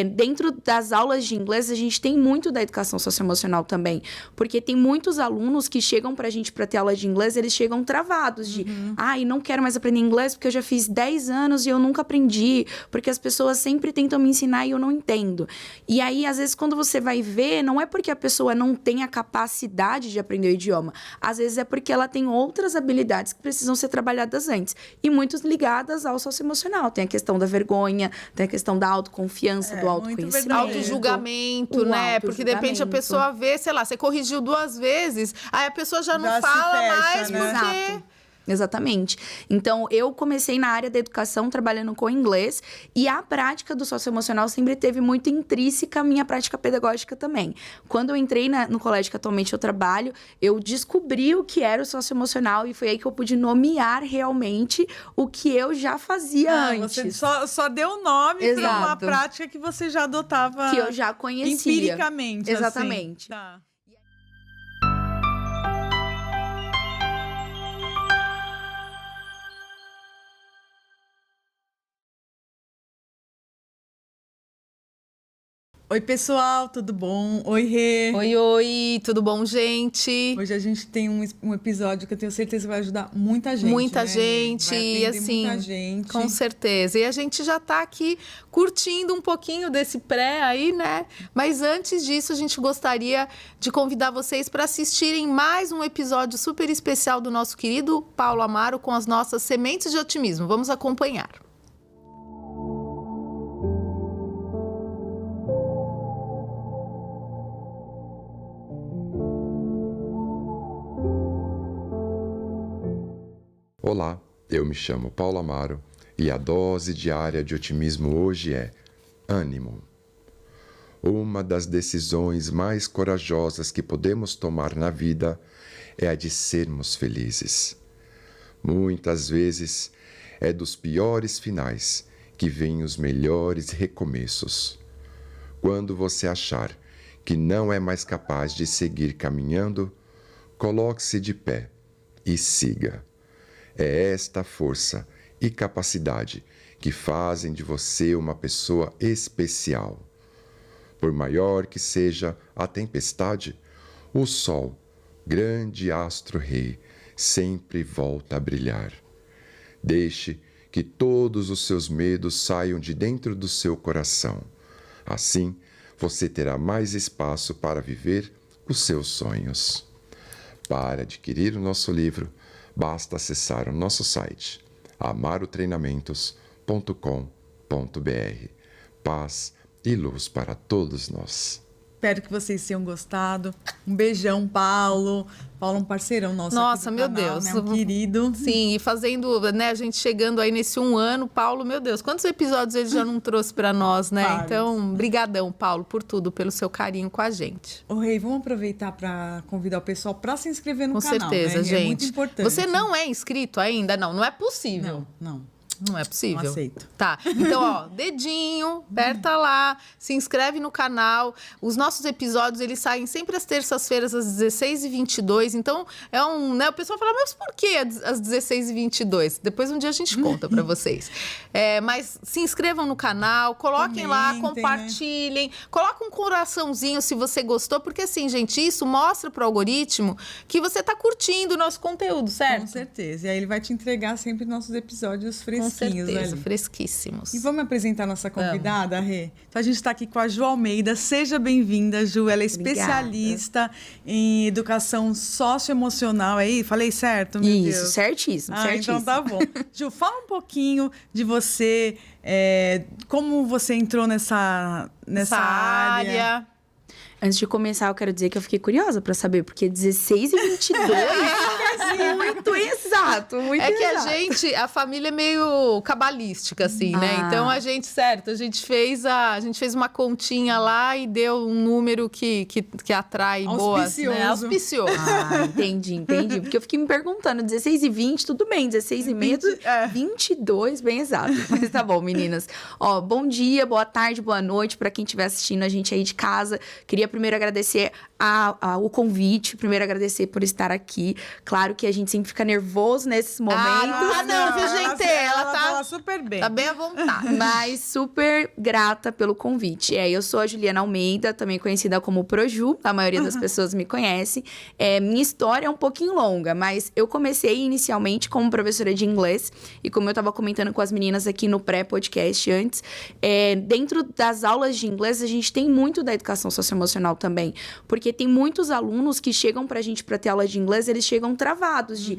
Dentro das aulas de inglês, a gente tem muito da educação socioemocional também. Porque tem muitos alunos que chegam pra gente pra ter aula de inglês, eles chegam travados de... Ai, não quero mais aprender inglês porque eu já fiz 10 anos e eu nunca aprendi. Porque as pessoas sempre tentam me ensinar e eu não entendo. E aí, às vezes, quando você vai ver, não é porque a pessoa não tem a capacidade de aprender o idioma. Às vezes é porque ela tem outras habilidades que precisam ser trabalhadas antes. E muitas ligadas ao socioemocional. Tem a questão da vergonha, tem a questão da autoconfiança, do autoconhecimento. Autojulgamento, né? Porque de repente a pessoa vê, sei lá, você corrigiu 2 vezes, aí a pessoa já não fala mais, né? porque... Exato. Exatamente. Então, eu comecei na área da educação, trabalhando com inglês, e a prática do socioemocional sempre teve muito intrínseca a minha prática pedagógica também. Quando eu entrei no colégio que atualmente eu trabalho, eu descobri o que era o socioemocional e foi aí que eu pude nomear realmente o que eu já fazia antes. Você só deu o nome para uma prática que você já adotava. Que eu já conhecia. Empiricamente. Exatamente. Assim. Tá. Oi, pessoal, tudo bom? Oi, Rê. Oi, tudo bom, gente? Hoje a gente tem um episódio que eu tenho certeza que vai ajudar muita gente. Muita gente, vai e assim, muita gente. Com certeza. E a gente já tá aqui curtindo um pouquinho desse pré aí, né? Mas antes disso, a gente gostaria de convidar vocês para assistirem mais um episódio super especial do nosso querido Paulo Amaro com as nossas sementes de otimismo. Vamos acompanhar. Olá, eu me chamo Paulo Amaro e a dose diária de otimismo hoje é ânimo. Uma das decisões mais corajosas que podemos tomar na vida é a de sermos felizes. Muitas vezes é dos piores finais que vêm os melhores recomeços. Quando você achar que não é mais capaz de seguir caminhando, coloque-se de pé e siga. É esta força e capacidade que fazem de você uma pessoa especial. Por maior que seja a tempestade, o sol, grande astro-rei, sempre volta a brilhar. Deixe que todos os seus medos saiam de dentro do seu coração. Assim, você terá mais espaço para viver os seus sonhos. Para adquirir o nosso livro, basta acessar o nosso site amarotreinamentos.com.br. Paz e luz para todos nós. Espero que vocês tenham gostado. Um beijão, Paulo. Paulo é um parceirão nosso. Nossa, meu canal, Deus. Né? Um querido. Sim, e fazendo, né, a gente chegando aí nesse 1 ano, Paulo, meu Deus, quantos episódios ele já não trouxe para nós, né? Vários. Então, brigadão, Paulo, por tudo, pelo seu carinho com a gente. Ô, Rei, vamos aproveitar para convidar o pessoal para se inscrever no com canal. Certeza, né? gente. É muito importante. Você não é inscrito ainda? Não é possível. Não. Não é possível. Não aceito. Tá, então, ó, dedinho, aperta lá, se inscreve no canal. Os nossos episódios, eles saem sempre às terças-feiras, às 16h22. Então, né, o pessoal fala, mas por que às 16h22? Depois um dia a gente conta pra vocês. Mas se inscrevam no canal, coloquem lá, compartilhem. Né? Coloca um coraçãozinho se você gostou, porque assim, gente, isso mostra pro algoritmo que você tá curtindo o nosso conteúdo, certo? Com certeza. E aí ele vai te entregar sempre nossos episódios fresquinhos. Com certeza, ali. Fresquíssimos. E vamos apresentar nossa convidada, Rê? Então, a gente está aqui com a Ju Almeida. Seja bem-vinda, Ju. Ela é especialista em educação socioemocional. Aí, falei certo, meu Deus? Isso, certíssimo, certíssimo. Então tá bom. Ju, fala um pouquinho de você, como você entrou nessa área. Antes de começar, eu quero dizer que eu fiquei curiosa pra saber, porque 16 e 22 é muito exato, muito exato. Que a família é meio cabalística, assim, né? Então, a gente fez uma continha lá e deu um número que atrai boas, né? Auspicioso. Entendi. Porque eu fiquei me perguntando, 16 e 20, tudo bem, 16 e meio, 22, bem exato. Mas tá bom, meninas. Ó, bom dia, boa tarde, boa noite pra quem estiver assistindo a gente aí de casa. Queria primeiro agradecer o convite, primeiro agradecer por estar aqui. Claro Claro que a gente sempre fica nervoso nesses momentos. Não, viu, gente? Ela tá fala super bem. Tá bem à vontade. Mas super grata pelo convite. Eu sou a Juliana Almeida, também conhecida como Proju. A maioria das pessoas me conhece. Minha história é um pouquinho longa, mas eu comecei inicialmente como professora de inglês. E como eu estava comentando com as meninas aqui no pré-podcast antes, dentro das aulas de inglês, a gente tem muito da educação socioemocional também. Porque tem muitos alunos que chegam pra gente pra ter aula de inglês, eles chegam travados de...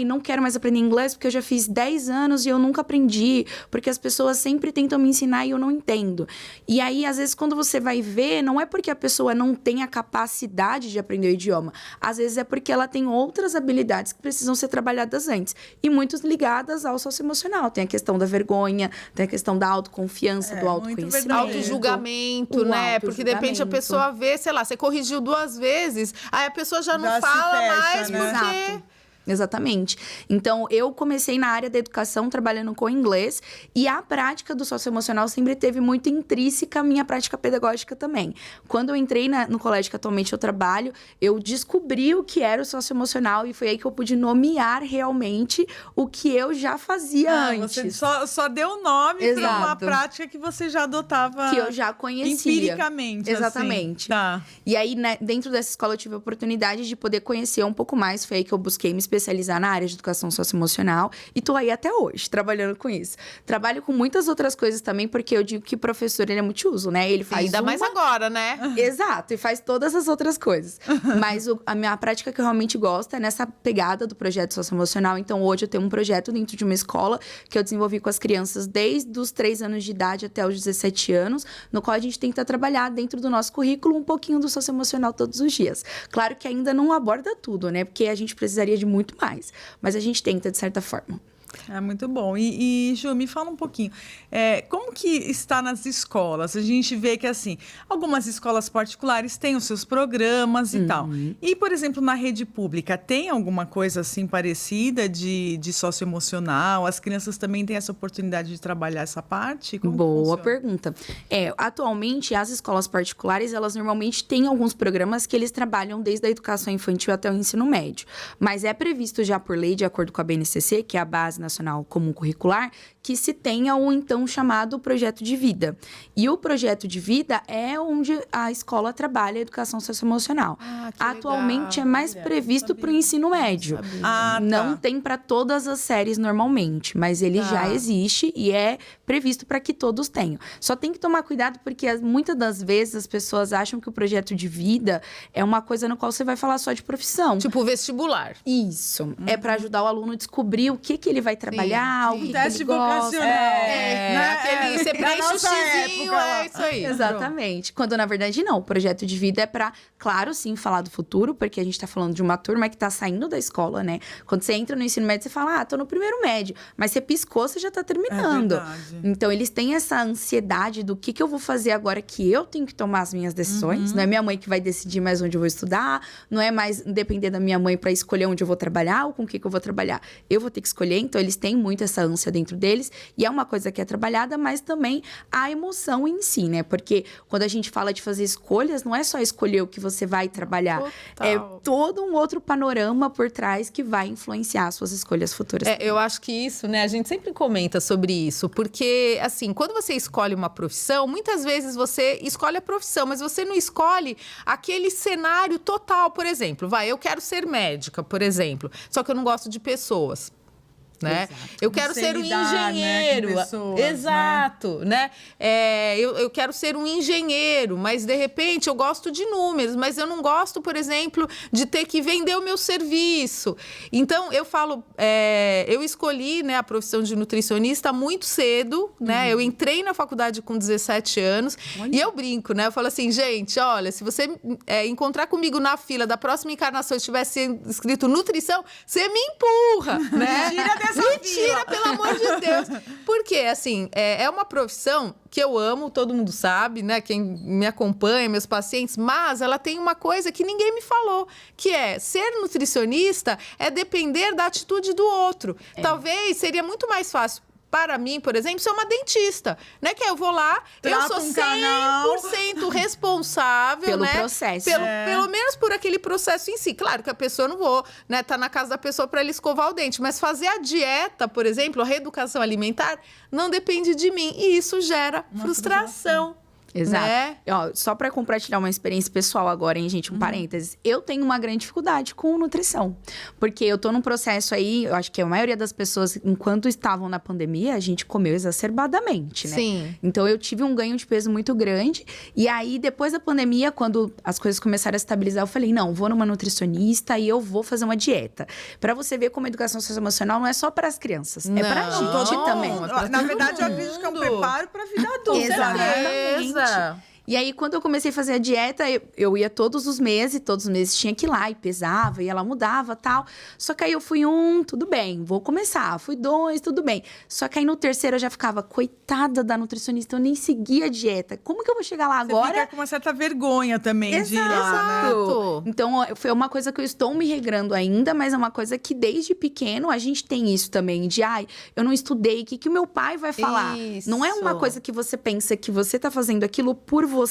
não quero mais aprender inglês porque eu já fiz 10 anos e eu nunca aprendi. Porque as pessoas sempre tentam me ensinar e eu não entendo. E aí, às vezes, quando você vai ver, não é porque a pessoa não tem a capacidade de aprender o idioma. Às vezes é porque ela tem outras habilidades que precisam ser trabalhadas antes. E muitas ligadas ao socioemocional. Tem a questão da vergonha, tem a questão da autoconfiança, do autoconhecimento. Autojulgamento, né? Porque de repente a pessoa vê, sei lá, você corrigiu 2 vezes, aí a pessoa já não fala mais, né? porque... Exato. Exatamente. Então, eu comecei na área da educação, trabalhando com inglês. E a prática do socioemocional sempre teve muito intrínseca a minha prática pedagógica também. Quando eu entrei no colégio que atualmente eu trabalho, eu descobri o que era o socioemocional. E foi aí que eu pude nomear realmente o que eu já fazia antes. Você só deu o nome para uma prática que você já adotava. Que eu já conhecia. Empiricamente. Exatamente. Assim. Tá. E aí, dentro dessa escola, eu tive a oportunidade de poder conhecer um pouco mais. Foi aí que eu busquei me especializar na área de educação socioemocional e tô aí até hoje, trabalhando com isso. Trabalho com muitas outras coisas também, porque eu digo que professor, ele é multiuso, né? Ele faz Ainda mais agora, né? Exato, e faz todas as outras coisas. Mas a minha prática que eu realmente gosto é nessa pegada do projeto socioemocional. Então, hoje eu tenho um projeto dentro de uma escola que eu desenvolvi com as crianças desde os 3 anos de idade até os 17 anos, no qual a gente tenta trabalhar dentro do nosso currículo um pouquinho do socioemocional todos os dias. Claro que ainda não aborda tudo, né? Porque a gente precisaria de muito mais. Mas a gente tenta, de certa forma. É muito bom. E Ju, me fala um pouquinho. Como que está nas escolas? A gente vê que, assim, algumas escolas particulares têm os seus programas e tal. E, por exemplo, na rede pública, tem alguma coisa, assim, parecida de socioemocional? As crianças também têm essa oportunidade de trabalhar essa parte? Como Boa pergunta. Atualmente, as escolas particulares, elas normalmente têm alguns programas que eles trabalham desde a educação infantil até o ensino médio. Mas é previsto já por lei, de acordo com a BNCC, que é a Base Nacional Comum Curricular, que se tenha o então chamado projeto de vida. E o projeto de vida é onde a escola trabalha a educação socioemocional. Atualmente é mais previsto para o ensino médio. Não tem para todas as séries normalmente, mas ele já existe e é previsto para que todos tenham. Só tem que tomar cuidado porque muitas das vezes as pessoas acham que o projeto de vida é uma coisa no qual você vai falar só de profissão. Tipo vestibular. Isso. É para ajudar o aluno a descobrir o que ele vai trabalhar, o que ele gosta. Você preenche o xizinho, isso aí. Exatamente. Quando, na verdade, não. O projeto de vida é pra, claro, sim, falar do futuro, porque a gente tá falando de uma turma que tá saindo da escola, né? Quando você entra no ensino médio, você fala, tô no primeiro médio. Mas você piscou, você já tá terminando. Então, eles têm essa ansiedade do que eu vou fazer agora que eu tenho que tomar as minhas decisões. Não é minha mãe que vai decidir mais onde eu vou estudar. Não é mais depender da minha mãe pra escolher onde eu vou trabalhar ou com o que eu vou trabalhar. Eu vou ter que escolher. Então, eles têm muito essa ânsia dentro deles. E é uma coisa que é trabalhada, mas também a emoção em si, né? Porque quando a gente fala de fazer escolhas, não é só escolher o que você vai trabalhar. Total. É todo um outro panorama por trás que vai influenciar as suas escolhas futuras. Eu acho que isso, né? A gente sempre comenta sobre isso. Porque, assim, quando você escolhe uma profissão, muitas vezes você escolhe a profissão, mas você não escolhe aquele cenário total. Por exemplo, eu quero ser médica, por exemplo. Só que eu não gosto de pessoas. Né? Eu quero ser um engenheiro. Né, com pessoas, exato, né? Eu quero ser um engenheiro, mas de repente eu gosto de números, mas eu não gosto, por exemplo, de ter que vender o meu serviço. Então, eu falo, eu escolhi, né, a profissão de nutricionista muito cedo, né? Eu entrei na faculdade com 17 anos e eu brinco, né? Eu falo assim, gente, olha, se você encontrar comigo na fila da próxima encarnação e estivesse escrito nutrição, você me empurra, né? Mentira, pelo amor de Deus. Porque, assim, é uma profissão que eu amo, todo mundo sabe, né? Quem me acompanha, meus pacientes, mas ela tem uma coisa que ninguém me falou, que é ser nutricionista é depender da atitude do outro. Talvez seria muito mais fácil para mim, por exemplo, ser uma dentista, né? Que eu vou lá, eu sou 100% responsável, Pelo né? processo. Pelo menos por aquele processo em si. Claro que a pessoa não vou, né, tá na casa da pessoa para ele escovar o dente, mas fazer a dieta, por exemplo, a reeducação alimentar, não depende de mim. E isso gera frustração. Exato. Né? Ó, só para compartilhar uma experiência pessoal agora, hein, gente? Um parênteses. Eu tenho uma grande dificuldade com nutrição. Porque eu tô num processo aí, eu acho que a maioria das pessoas, enquanto estavam na pandemia, a gente comeu exacerbadamente, né? Sim. Então, eu tive um ganho de peso muito grande. E aí, depois da pandemia, quando as coisas começaram a se estabilizar, eu falei, não, vou numa nutricionista e eu vou fazer uma dieta. Para você ver como a educação socioemocional não é só para as crianças, é pra Não, gente também. Na verdade, eu acredito que é um preparo para a vida adulta. Exatamente. E aí, quando eu comecei a fazer a dieta, eu ia todos os meses tinha que ir lá e pesava, e ela mudava tal. Só que aí eu fui tudo bem, vou começar. Fui 2, tudo bem. Só que aí no terceiro eu já ficava, coitada da nutricionista, eu nem seguia a dieta. Como que eu vou chegar lá agora? Você fica com uma certa vergonha também de ir lá, né? Exato. Então, foi uma coisa que eu estou me regrando ainda, mas é uma coisa que desde pequeno a gente tem isso também, de eu não estudei, o que o meu pai vai falar? Isso. Não é uma coisa que você pensa que você tá fazendo aquilo por você.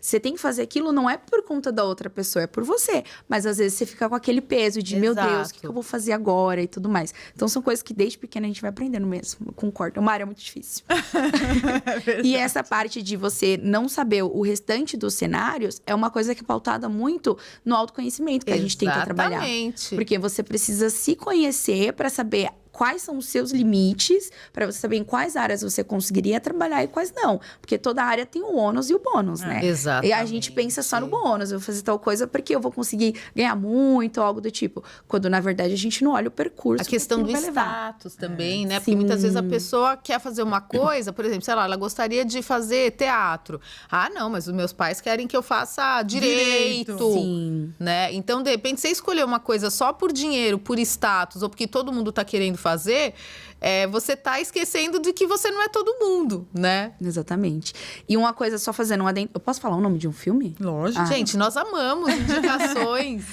Você tem que fazer aquilo não é por conta da outra pessoa, é por você. Mas às vezes você fica com aquele peso de, meu Deus, o que eu vou fazer agora e tudo mais. Então, são coisas que desde pequena a gente vai aprendendo mesmo. Eu concordo. É uma área muito difícil. E essa parte de você não saber o restante dos cenários é uma coisa que é pautada muito no autoconhecimento que a gente tenta trabalhar. Exatamente. Porque você precisa se conhecer para saber quais são os seus limites, para você saber em quais áreas você conseguiria trabalhar e quais não. Porque toda área tem o ônus e o bônus, né? Exatamente. E a gente pensa só no bônus. Eu vou fazer tal coisa porque eu vou conseguir ganhar muito, ou algo do tipo. Quando, na verdade, a gente não olha o percurso. A questão do vai levar. status também, né? Porque Sim. muitas vezes a pessoa quer fazer uma coisa, por exemplo, sei lá, ela gostaria de fazer teatro. Ah, não, mas os meus pais querem que eu faça direito. Sim. Né? Então, de repente, você escolher uma coisa só por dinheiro, por status, ou porque todo mundo tá querendo fazer, você tá esquecendo de que você não é todo mundo, né? Exatamente. E uma coisa, só fazendo um adendo... Eu posso falar o nome de um filme? Lógico. Gente, nós amamos indicações.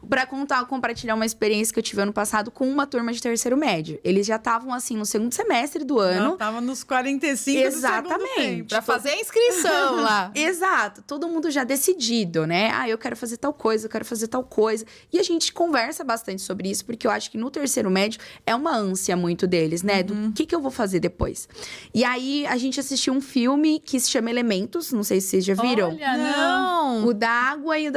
Pra compartilhar uma experiência que eu tive ano passado com uma turma de terceiro médio. Eles já estavam, assim, no segundo semestre do ano. Tava nos 45 Exatamente. do segundo tempo. Pra fazer a inscrição lá. Exato. Todo mundo já decidido, né? Eu quero fazer tal coisa, eu quero fazer tal coisa. E a gente conversa bastante sobre isso, porque eu acho que no terceiro médio é uma ânsia muito deles, né? Do que eu vou fazer depois. E aí, a gente assistiu um filme que se chama Elementos. Não sei se vocês já viram. Olha, não. O da água e o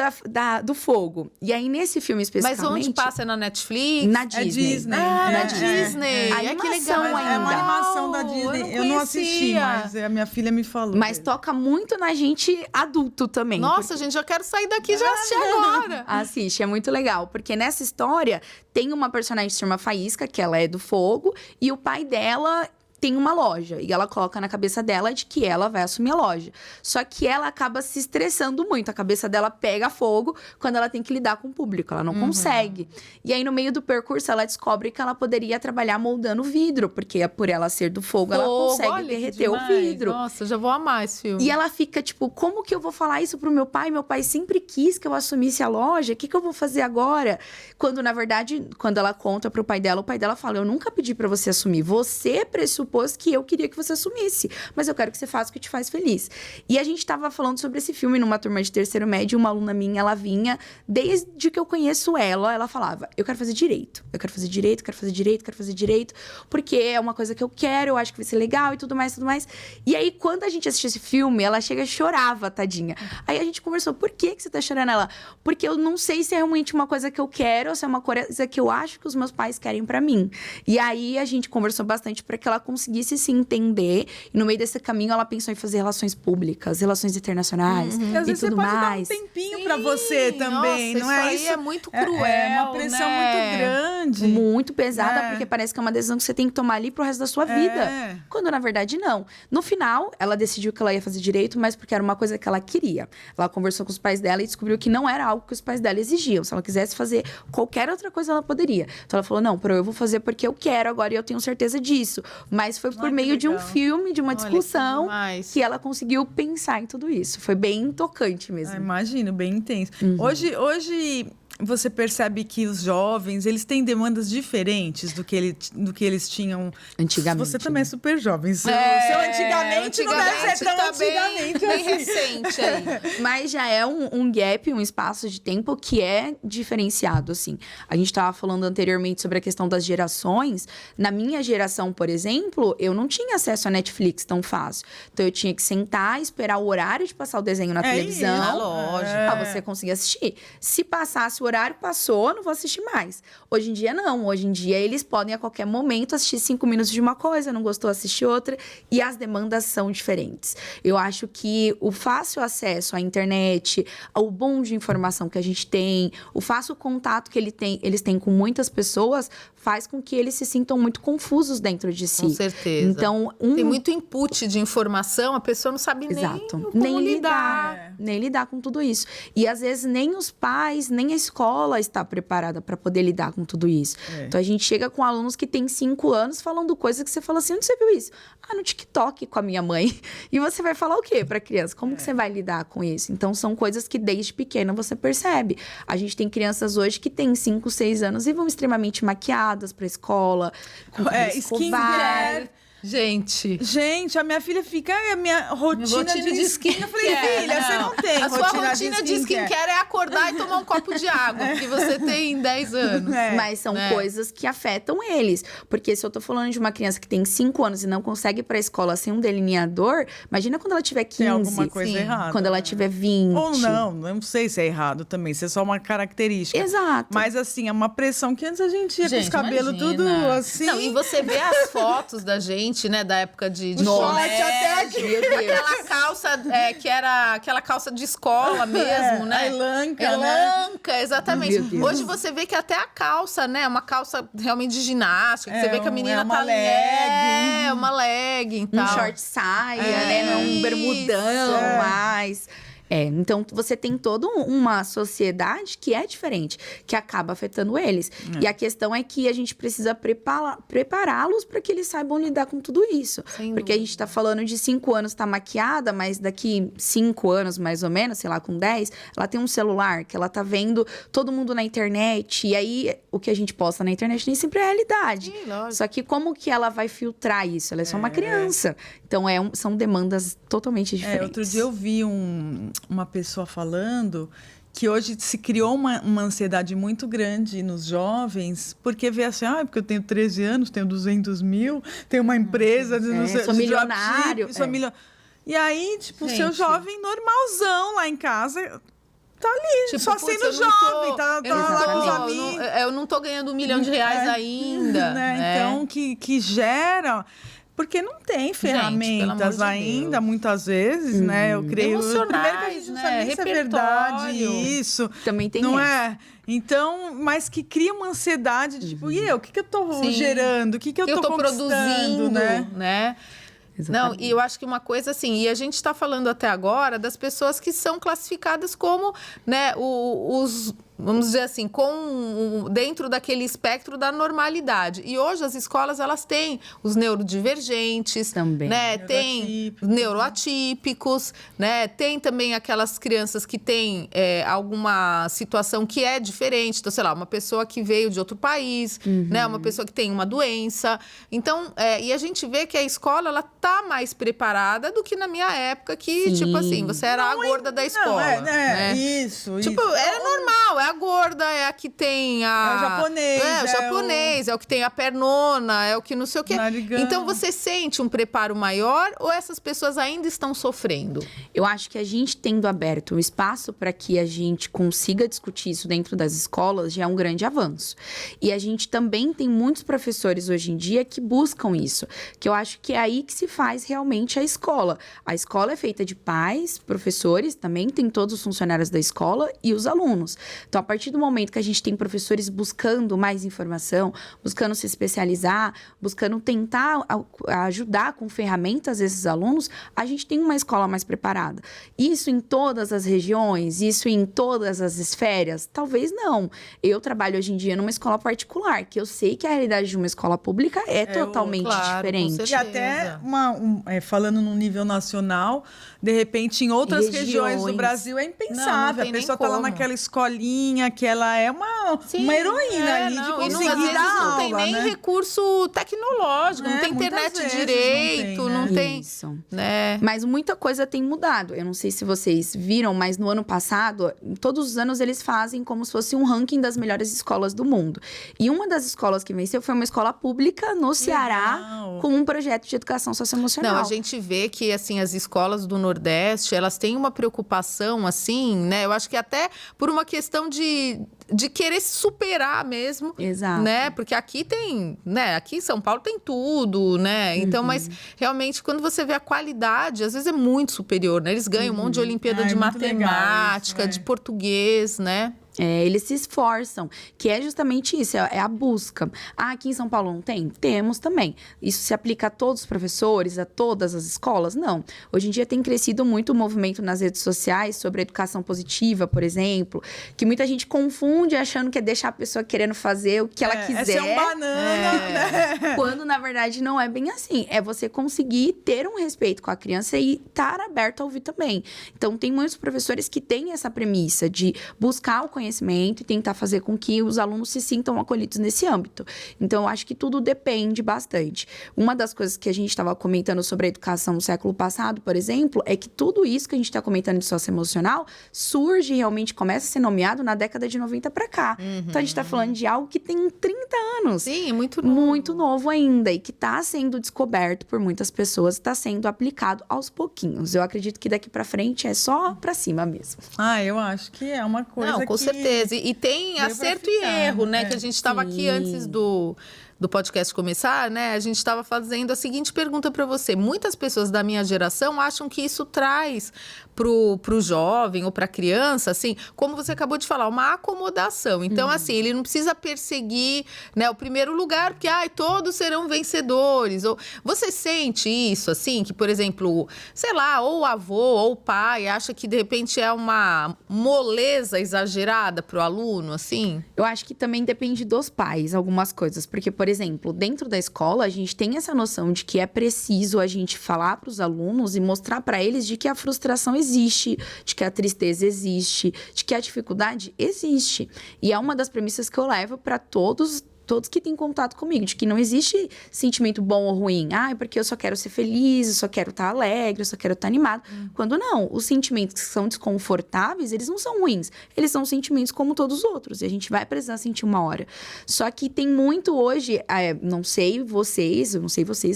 do fogo. E aí, nesse filme especificamente... Mas onde passa? É na Netflix? Na É Disney. Disney. Na É. Disney. A que animação legal. É uma ainda. animação da Disney. Eu não assisti, conhecia. mas a minha filha me falou. Mas toca muito na gente adulto também. Nossa, gente, já quero sair daqui e já assistir agora. Assiste, é muito legal. Porque nessa história, tem uma personagem que se chama Faísca, que ela é do fogo. E o pai dela tem uma loja. E ela coloca na cabeça dela de que ela vai assumir a loja. Só que ela acaba se estressando muito. A cabeça dela pega fogo quando ela tem que lidar com o público. Ela não consegue. E aí, no meio do percurso, ela descobre que ela poderia trabalhar moldando vidro. Porque por ela ser do fogo, ela consegue olha que derreter o demais. vidro. Nossa, já vou amar esse filme. E ela fica, tipo, como que eu vou falar isso pro meu pai? Meu pai sempre quis que eu assumisse a loja. O que eu vou fazer agora? Quando, na verdade, quando ela conta pro pai dela, o pai dela fala, eu nunca pedi pra você assumir. Você pressupôs que eu queria que você assumisse. Mas eu quero que você faça o que te faz feliz. E a gente tava falando sobre esse filme numa turma de terceiro médio. Uma aluna minha, ela vinha, desde que eu conheço ela falava, eu quero fazer direito. Eu quero fazer direito, quero fazer direito, quero fazer direito. Porque é uma coisa que eu quero, eu acho que vai ser legal e tudo mais, tudo mais. E aí, quando a gente assistiu esse filme, ela chega e chorava, tadinha. Aí a gente conversou, por que você tá chorando? Ela, porque eu não sei se é realmente uma coisa que eu quero ou se é uma coisa que eu acho que os meus pais querem pra mim. E aí, a gente conversou bastante pra que ela conseguisse se entender. E no meio desse caminho, ela pensou em fazer relações públicas, relações internacionais Às e vezes tudo você pode mais. dar um tempinho pra você também, nossa, não é isso aí é muito É cruel, uma pressão né? muito grande. Muito pesada, É. porque parece que é uma decisão que você tem que tomar ali pro resto da sua vida. Quando, na verdade, não. No final, ela decidiu que ela ia fazer direito, mas porque era uma coisa que ela queria. Ela conversou com os pais dela e descobriu que não era algo que os pais dela exigiam. Se ela quisesse fazer qualquer outra coisa, ela poderia. Então, ela falou, não, eu vou fazer porque eu quero agora e eu tenho certeza disso. Mas foi por que meio de um legal. filme, de uma Olha, que discussão, demais. que ela conseguiu pensar em tudo isso. Foi bem tocante mesmo. Imagino, bem intenso. Hoje você percebe que os jovens, eles têm demandas diferentes do que eles tinham antigamente. Você também é super jovem. Seu antigamente não deve ser tão tá antigamente bem assim. recente aí. Mas já é um gap, um espaço de tempo que é diferenciado, assim. A gente estava falando anteriormente sobre a questão das gerações. Na minha geração, por exemplo, eu não tinha acesso a Netflix tão fácil. Então, eu tinha que sentar, esperar o horário de passar o desenho na televisão. Na loja. Pra você conseguir assistir. Se passasse o horário, passou, não vou assistir mais. Hoje em dia, não. Hoje em dia, eles podem, a qualquer momento, assistir 5 minutos de uma coisa, não gostou, assistir outra. E as demandas são diferentes. Eu acho que o fácil acesso à internet, o bom de informação que a gente tem, o fácil contato que eles têm com muitas pessoas, faz com que eles se sintam muito confusos dentro de si. Com certeza. Então, tem muito input de informação, a pessoa não sabe nem lidar. Nem lidar com tudo isso. E às vezes nem os pais, nem a escola está preparada para poder lidar com tudo isso. Então a gente chega com alunos que têm 5 anos falando coisas que você fala assim: onde você viu isso? Ah, no TikTok com a minha mãe. E você vai falar o quê para criança? Como que você vai lidar com isso? Então são coisas que desde pequena você percebe. A gente tem crianças hoje que têm 5, 6 anos e vão extremamente maquiadas para a escola, com skincare. Gente, a minha filha fica... A minha rotina de skincare. Eu falei, filha, você não tem a sua rotina de skincare é acordar e tomar um copo de água, porque você tem 10 anos. Mas são coisas que afetam eles. Porque se eu tô falando de uma criança que tem 5 anos e não consegue ir pra escola sem um delineador, imagina quando ela tiver 15. Tem alguma coisa errada. Quando ela tiver 20. Ou não sei se é errado também, se é só uma característica. Exato. Mas assim, é uma pressão que antes a gente ia com os cabelos tudo assim. Não, e você vê as fotos da gente, né, da época de short até aqui. Aquela calça que era aquela calça de escola mesmo, né? Elanca, exatamente. Hoje você vê que até a calça, né, é uma calça realmente de ginástica, você vê que a menina uma tá legging. uma legging, Um short saia, né, não é um bermudão mais. Então você tem toda uma sociedade que é diferente, que acaba afetando eles. E a questão é que a gente precisa prepará-los para que eles saibam lidar com tudo isso. Porque a gente tá falando de 5 anos, tá maquiada, mas daqui 5 anos, mais ou menos, sei lá, com 10, ela tem um celular que ela tá vendo todo mundo na internet. E aí, o que a gente posta na internet nem sempre é realidade. Só que como que ela vai filtrar isso? Ela é só uma criança. Então, são demandas totalmente diferentes. Outro dia eu vi uma pessoa falando que hoje se criou uma ansiedade muito grande nos jovens, porque vê assim, porque eu tenho 13 anos, tenho 200 mil, tenho uma empresa, sou milionário. E aí, tipo, o seu jovem normalzão lá em casa... Tá ali, só sendo jovem, tá lá com os amigos. Eu não tô ganhando R$1 milhão ainda. Né? Então, que gera... Porque não tem ferramentas ainda, muitas vezes, né? Eu creio. Emocionais, primeiro que a gente não sabe nem se é verdade isso. Também tem não é? Então, mas que cria uma ansiedade de tipo, e eu? O que eu tô gerando? O que eu tô produzindo, né? Exatamente. Não, e eu acho que uma coisa assim, e a gente está falando até agora das pessoas que são classificadas como, né, os... Vamos dizer assim, dentro daquele espectro da normalidade. E hoje as escolas, elas têm os neurodivergentes, também, né? Tem neuroatípicos, né? Tem também aquelas crianças que têm alguma situação que é diferente. Então, sei lá, uma pessoa que veio de outro país, né? Uma pessoa que tem uma doença. Então, e a gente vê que a escola, ela tá mais preparada do que na minha época, que, tipo assim, você era a gorda da escola. Né? Isso. Tipo, era normal, a gorda, é a que tem a... É o japonês. É o japonês, é o que tem a pernona, é o que não sei o quê. Narigão. Então, você sente um preparo maior ou essas pessoas ainda estão sofrendo? Eu acho que a gente tendo aberto um espaço para que a gente consiga discutir isso dentro das escolas já é um grande avanço. E a gente também tem muitos professores hoje em dia que buscam isso, que eu acho que é aí que se faz realmente a escola. A escola é feita de pais, professores, também tem todos os funcionários da escola e os alunos. Então, a partir do momento que a gente tem professores buscando mais informação, buscando se especializar, buscando tentar ajudar com ferramentas esses alunos, a gente tem uma escola mais preparada. Isso em todas as regiões, isso em todas as esferas? Talvez não. Eu trabalho hoje em dia numa escola particular, que eu sei que a realidade de uma escola pública é totalmente diferente. E até, falando no nível nacional, de repente, em outras regiões do Brasil, é impensável. A pessoa está lá naquela escolinha, sozinha, que ela é uma heroína ali de conseguir às vezes dar não tem aula, nem né? recurso tecnológico, não tem muitas internet vezes direito, não tem, né? Isso. né? Mas muita coisa tem mudado. Eu não sei se vocês viram, mas no ano passado, todos os anos eles fazem como se fosse um ranking das melhores escolas do mundo. E uma das escolas que venceu foi uma escola pública no Ceará, Legal. com um projeto de educação socioemocional. Não, a gente vê que, assim, as escolas do Nordeste, elas têm uma preocupação, assim, né? Eu acho que até por uma questão de querer se superar mesmo. Exato. Né? Porque aqui tem, né? Aqui em São Paulo tem tudo, né? Então, mas realmente, quando você vê a qualidade, às vezes é muito superior, né? Eles ganham um monte de Olimpíada de muito legal matemática, isso, de português, né? Eles se esforçam, que é justamente isso, é a busca. Aqui em São Paulo não tem? Temos também. Isso se aplica a todos os professores, a todas as escolas? Não. Hoje em dia tem crescido muito o movimento nas redes sociais sobre a educação positiva, por exemplo, que muita gente confunde achando que é deixar a pessoa querendo fazer o que ela quiser. É ser um banana, né? Quando, na verdade, não é bem assim. É você conseguir ter um respeito com a criança e estar aberto a ouvir também. Então, tem muitos professores que têm essa premissa de buscar o conhecimento e tentar fazer com que os alunos se sintam acolhidos nesse âmbito. Então, eu acho que tudo depende bastante. Uma das coisas que a gente estava comentando sobre a educação no século passado, por exemplo, é que tudo isso que a gente está comentando de socioemocional surge realmente, começa a ser nomeado na década de 90 para cá. Então, a gente está falando de algo que tem 30 anos. Sim, muito novo. Muito novo ainda e que está sendo descoberto por muitas pessoas, está sendo aplicado aos pouquinhos. Eu acredito que daqui para frente é só para cima mesmo. Eu acho que é uma coisa Não, com que... certeza. E tem veio acerto pra e ficar, erro, né? né? Que a gente estava aqui Sim. antes do podcast começar, né? A gente estava fazendo a seguinte pergunta para você. Muitas pessoas da minha geração acham que isso traz pro jovem ou pra criança, assim, como você acabou de falar, uma acomodação. Então, assim, ele não precisa perseguir, né, o primeiro lugar, porque, todos serão vencedores. Ou você sente isso, assim, que, por exemplo, sei lá, ou o avô ou o pai acha que, de repente, é uma moleza exagerada pro aluno, assim? Eu acho que também depende dos pais, algumas coisas. Porque, por exemplo, dentro da escola, a gente tem essa noção de que é preciso a gente falar para os alunos e mostrar para eles de que a frustração existe, de que a tristeza existe, de que a dificuldade existe. E é uma das premissas que eu levo para todos que têm contato comigo, de que não existe sentimento bom ou ruim. Porque eu só quero ser feliz, eu só quero estar alegre, eu só quero estar animado. Quando não, os sentimentos que são desconfortáveis, eles não são ruins. Eles são sentimentos como todos os outros. E a gente vai precisar sentir uma hora. Só que tem muito hoje, não sei vocês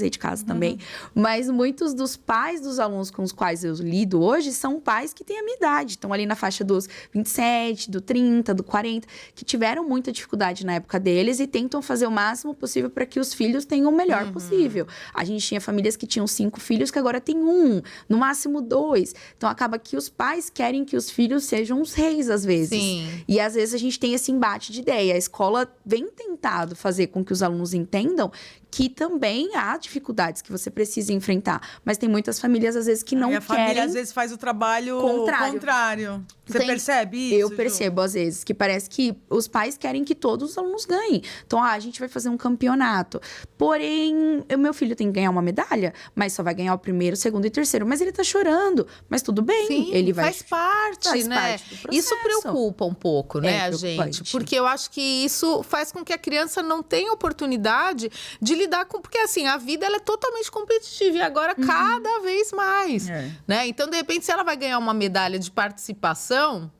aí de casa também, mas muitos dos pais dos alunos com os quais eu lido hoje são pais que têm a minha idade. Estão ali na faixa dos 27, do 30, do 40, que tiveram muita dificuldade na época deles e tentam fazer o máximo possível para que os filhos tenham o melhor possível. A gente tinha famílias que tinham 5 filhos, que agora tem 1, no máximo 2. Então, acaba que os pais querem que os filhos sejam os reis, às vezes. Sim. E, às vezes, a gente tem esse embate de ideia. A escola vem tentado fazer com que os alunos entendam que também há dificuldades que você precisa enfrentar. Mas tem muitas famílias, às vezes, que não a família, querem... às vezes, faz o trabalho contrário. Você percebe isso, Eu percebo, às vezes, que parece que os pais querem que todos os alunos ganhem. Então, a gente vai fazer um campeonato. Porém, o meu filho tem que ganhar uma medalha, mas só vai ganhar o primeiro, segundo e terceiro. Mas ele tá chorando. Mas tudo bem, Sim, ele vai... faz parte, né? parte do processo. Isso preocupa um pouco, né, a preocupante. gente? Porque eu acho que isso faz com que a criança não tenha oportunidade de lidar com... Porque, assim, a vida ela é totalmente competitiva e agora cada vez mais, né? Então, de repente, se ela vai ganhar uma medalha de participação,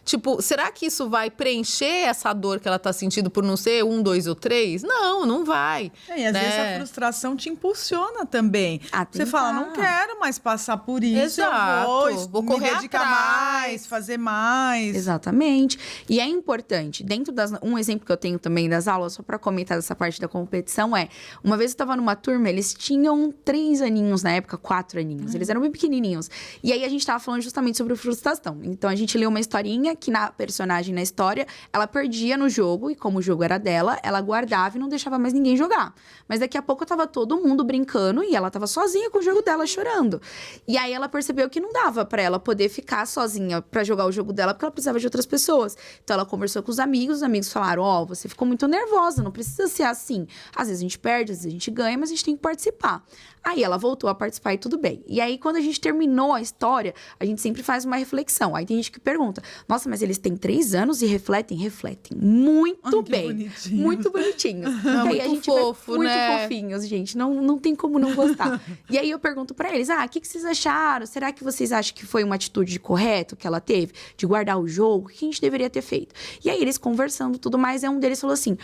tipo, será que isso vai preencher essa dor que ela tá sentindo por não ser 1, 2 ou 3? Não vai. E às vezes a frustração te impulsiona também. Você fala, não quero mais passar por isso. Exato. Eu vou correr me dedicar atrás. mais, fazer mais. Exatamente. E é importante, dentro das... Um exemplo que eu tenho também das aulas, só para comentar dessa parte da competição, uma vez eu estava numa turma, eles tinham 3 aninhos na época, 4 aninhos. Eles eram bem pequenininhos. E aí a gente estava falando justamente sobre frustração. Então a gente leu uma historinha que na personagem na história, ela perdia no jogo, e como o jogo era dela, ela guardava e não deixava mais ninguém jogar. Mas daqui a pouco tava todo mundo brincando e ela tava sozinha com o jogo dela, chorando. E aí ela percebeu que não dava pra ela poder ficar sozinha sozinha pra jogar o jogo dela, porque ela precisava de outras pessoas. Então, ela conversou com os amigos falaram, você ficou muito nervosa, não precisa ser assim. Às vezes a gente perde, às vezes a gente ganha, mas a gente tem que participar. Aí ela voltou a participar e tudo bem. E aí, quando a gente terminou a história, a gente sempre faz uma reflexão. Aí tem gente que pergunta, nossa, mas eles têm 3 anos e refletem? Refletem muito bem. Bonitinho. Muito bonitinhos. E aí muito a gente fofo, muito né? fofinhos, gente. Não tem como não gostar. E aí eu pergunto pra eles, o que vocês acharam? Será que vocês acham que foi uma atitude correta que ela teve? De guardar o jogo? O que a gente deveria ter feito? E aí eles conversando tudo mais, um deles falou assim,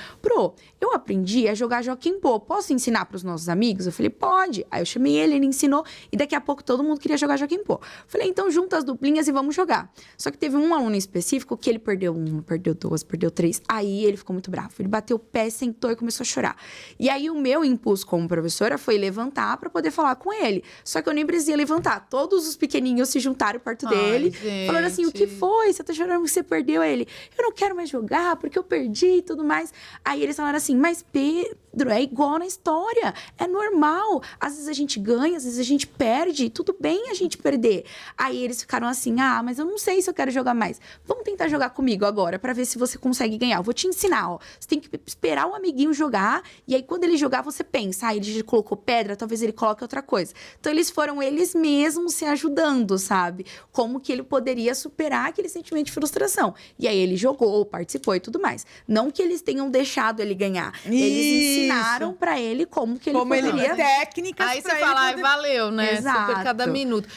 eu aprendi a jogar Joaquim Pô. Posso ensinar pros nossos amigos? Eu falei, pode. Aí eu chamei ele ensinou. E daqui a pouco todo mundo queria jogar Joaquim Pô. Falei, então junta as duplinhas e vamos jogar. Só que teve um aluno específico que ele perdeu 1, perdeu 2, perdeu 3. Aí ele ficou muito bravo. Ele bateu o pé, sentou e começou a chorar. E aí o meu impulso como professora foi levantar pra poder falar com ele. Só que eu nem precisei levantar. Todos os pequenininhos se juntaram perto dele. Gente. Falando assim, o que foi? Você tá chorando que você perdeu? Aí ele, eu não quero mais jogar porque eu perdi e tudo mais. Aí eles falaram assim, mas Pedro, é igual na história. É normal. Às vezes a gente ganha, às vezes a gente perde. Tudo bem a gente perder. Aí eles ficaram assim, mas eu não sei se eu quero jogar mais. Vamos tentar jogar comigo agora pra ver se você consegue ganhar. Eu vou te ensinar, Você tem que esperar o amiguinho jogar. E aí quando ele jogar, você pensa, ele já colocou pedra, talvez ele coloque outra coisa. Então eles foram eles mesmos se ajudando, sabe? Como que ele poderia superar aquele sentimento de frustração. E aí ele jogou, participou e tudo mais. Não que eles tenham deixado ele ganhar. Eles ensinaram pra ele como que ele poderia... técnicas Aí pra você ele fala, poder... valeu, né? Exato. Super cada minuto.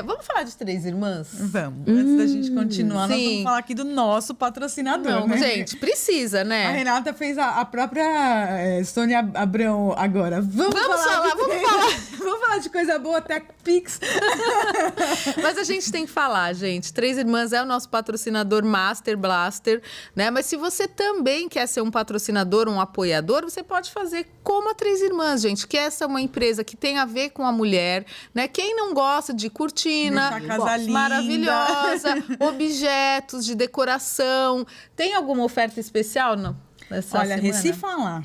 Vamos falar de 3 irmãs? Vamos. Antes da gente continuar, nós sim. vamos falar aqui do nosso patrocinador, Não, né? gente, precisa, A né? Renata fez a própria Sônia Abrão agora. Vamos falar. Vamos falar de coisa boa, TechPix. Mas a gente tem que falar, gente. 3 Irmãs é o nosso patrocinador Master Blaster, né? Mas se você também quer ser um patrocinador, um apoiador, você pode fazer como a 3 Irmãs, gente. Que essa é uma empresa que tem a ver com a mulher, né? Quem não gosta de cortina, Deixar a casa linda. maravilhosa, objetos de decoração. Tem alguma oferta especial nessa Olha, semana? se falar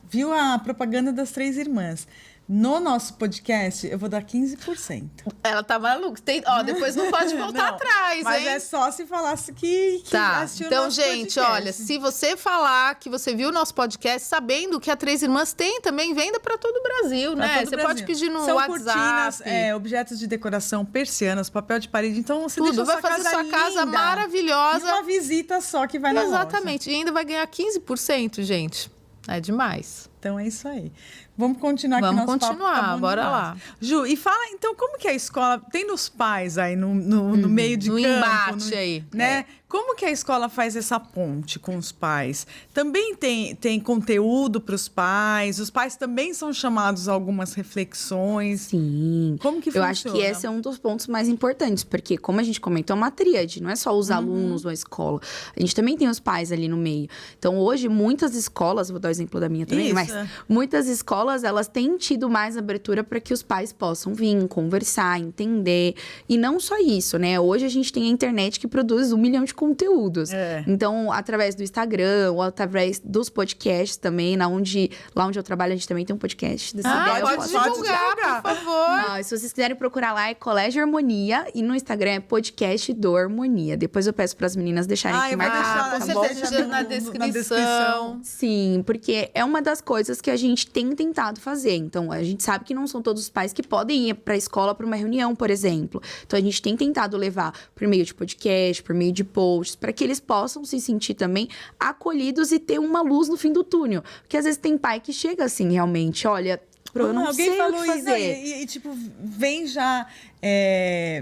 viu a propaganda das 3 Irmãs no nosso podcast, eu vou dar 15%. Ela tá maluca. Depois não pode voltar atrás, mas hein? é só se falasse que Tá, assistiu o então, nosso gente, podcast. olha, se você falar que você viu o nosso podcast, sabendo que a 3 Irmãs tem também venda para todo o Brasil, Pra né? todo o Você Brasil. pode pedir no São WhatsApp. cortinas, objetos de decoração, persianas, papel de parede. Então, você Tudo, deixa vai fazer sua casa linda. maravilhosa. E uma visita só que vai na loja. Exatamente, e ainda vai ganhar 15%, gente. É demais. Então, é isso aí. Vamos continuar Vamos aqui nosso papo, continuar, tá bom bora demais. lá. Ju, e fala, então, como que a escola... Tem nos pais aí, no meio de no campo. embate aí. Né? Como que a escola faz essa ponte com os pais? Também tem conteúdo para os pais? Os pais também são chamados a algumas reflexões? Sim. Como que Eu funciona? acho que esse é um dos pontos mais importantes, porque, como a gente comentou, é uma tríade, não é só os alunos ou a escola. A gente também tem os pais ali no meio. Então, hoje, muitas escolas, vou dar o exemplo da minha também, Isso. mas muitas escolas, elas têm tido mais abertura para que os pais possam vir, conversar, entender. E não só isso, né? Hoje a gente tem a internet que produz 1 milhão de conteúdos. Então, através do Instagram, ou através dos podcasts também, lá onde eu trabalho, a gente também tem um podcast desse ideia. Eu Pode posso divulgar, por favor. se vocês quiserem procurar lá, é Colégio Harmonia. E no Instagram é podcast do Harmonia. Depois eu peço para as meninas deixarem aqui eu vou marcado, deixar, com tá certeza bom? na descrição. Sim, porque é uma das coisas que a gente tem tentado fazer. Então, a gente sabe que não são todos os pais que podem ir para a escola para uma reunião, por exemplo. Então, a gente tem tentado levar por meio de podcast, por meio de posts, para que eles possam se sentir também acolhidos e ter uma luz no fim do túnel. Porque às vezes tem pai que chega assim, realmente, olha, eu não Alguém sei falou o que fazer. isso e, tipo, vem já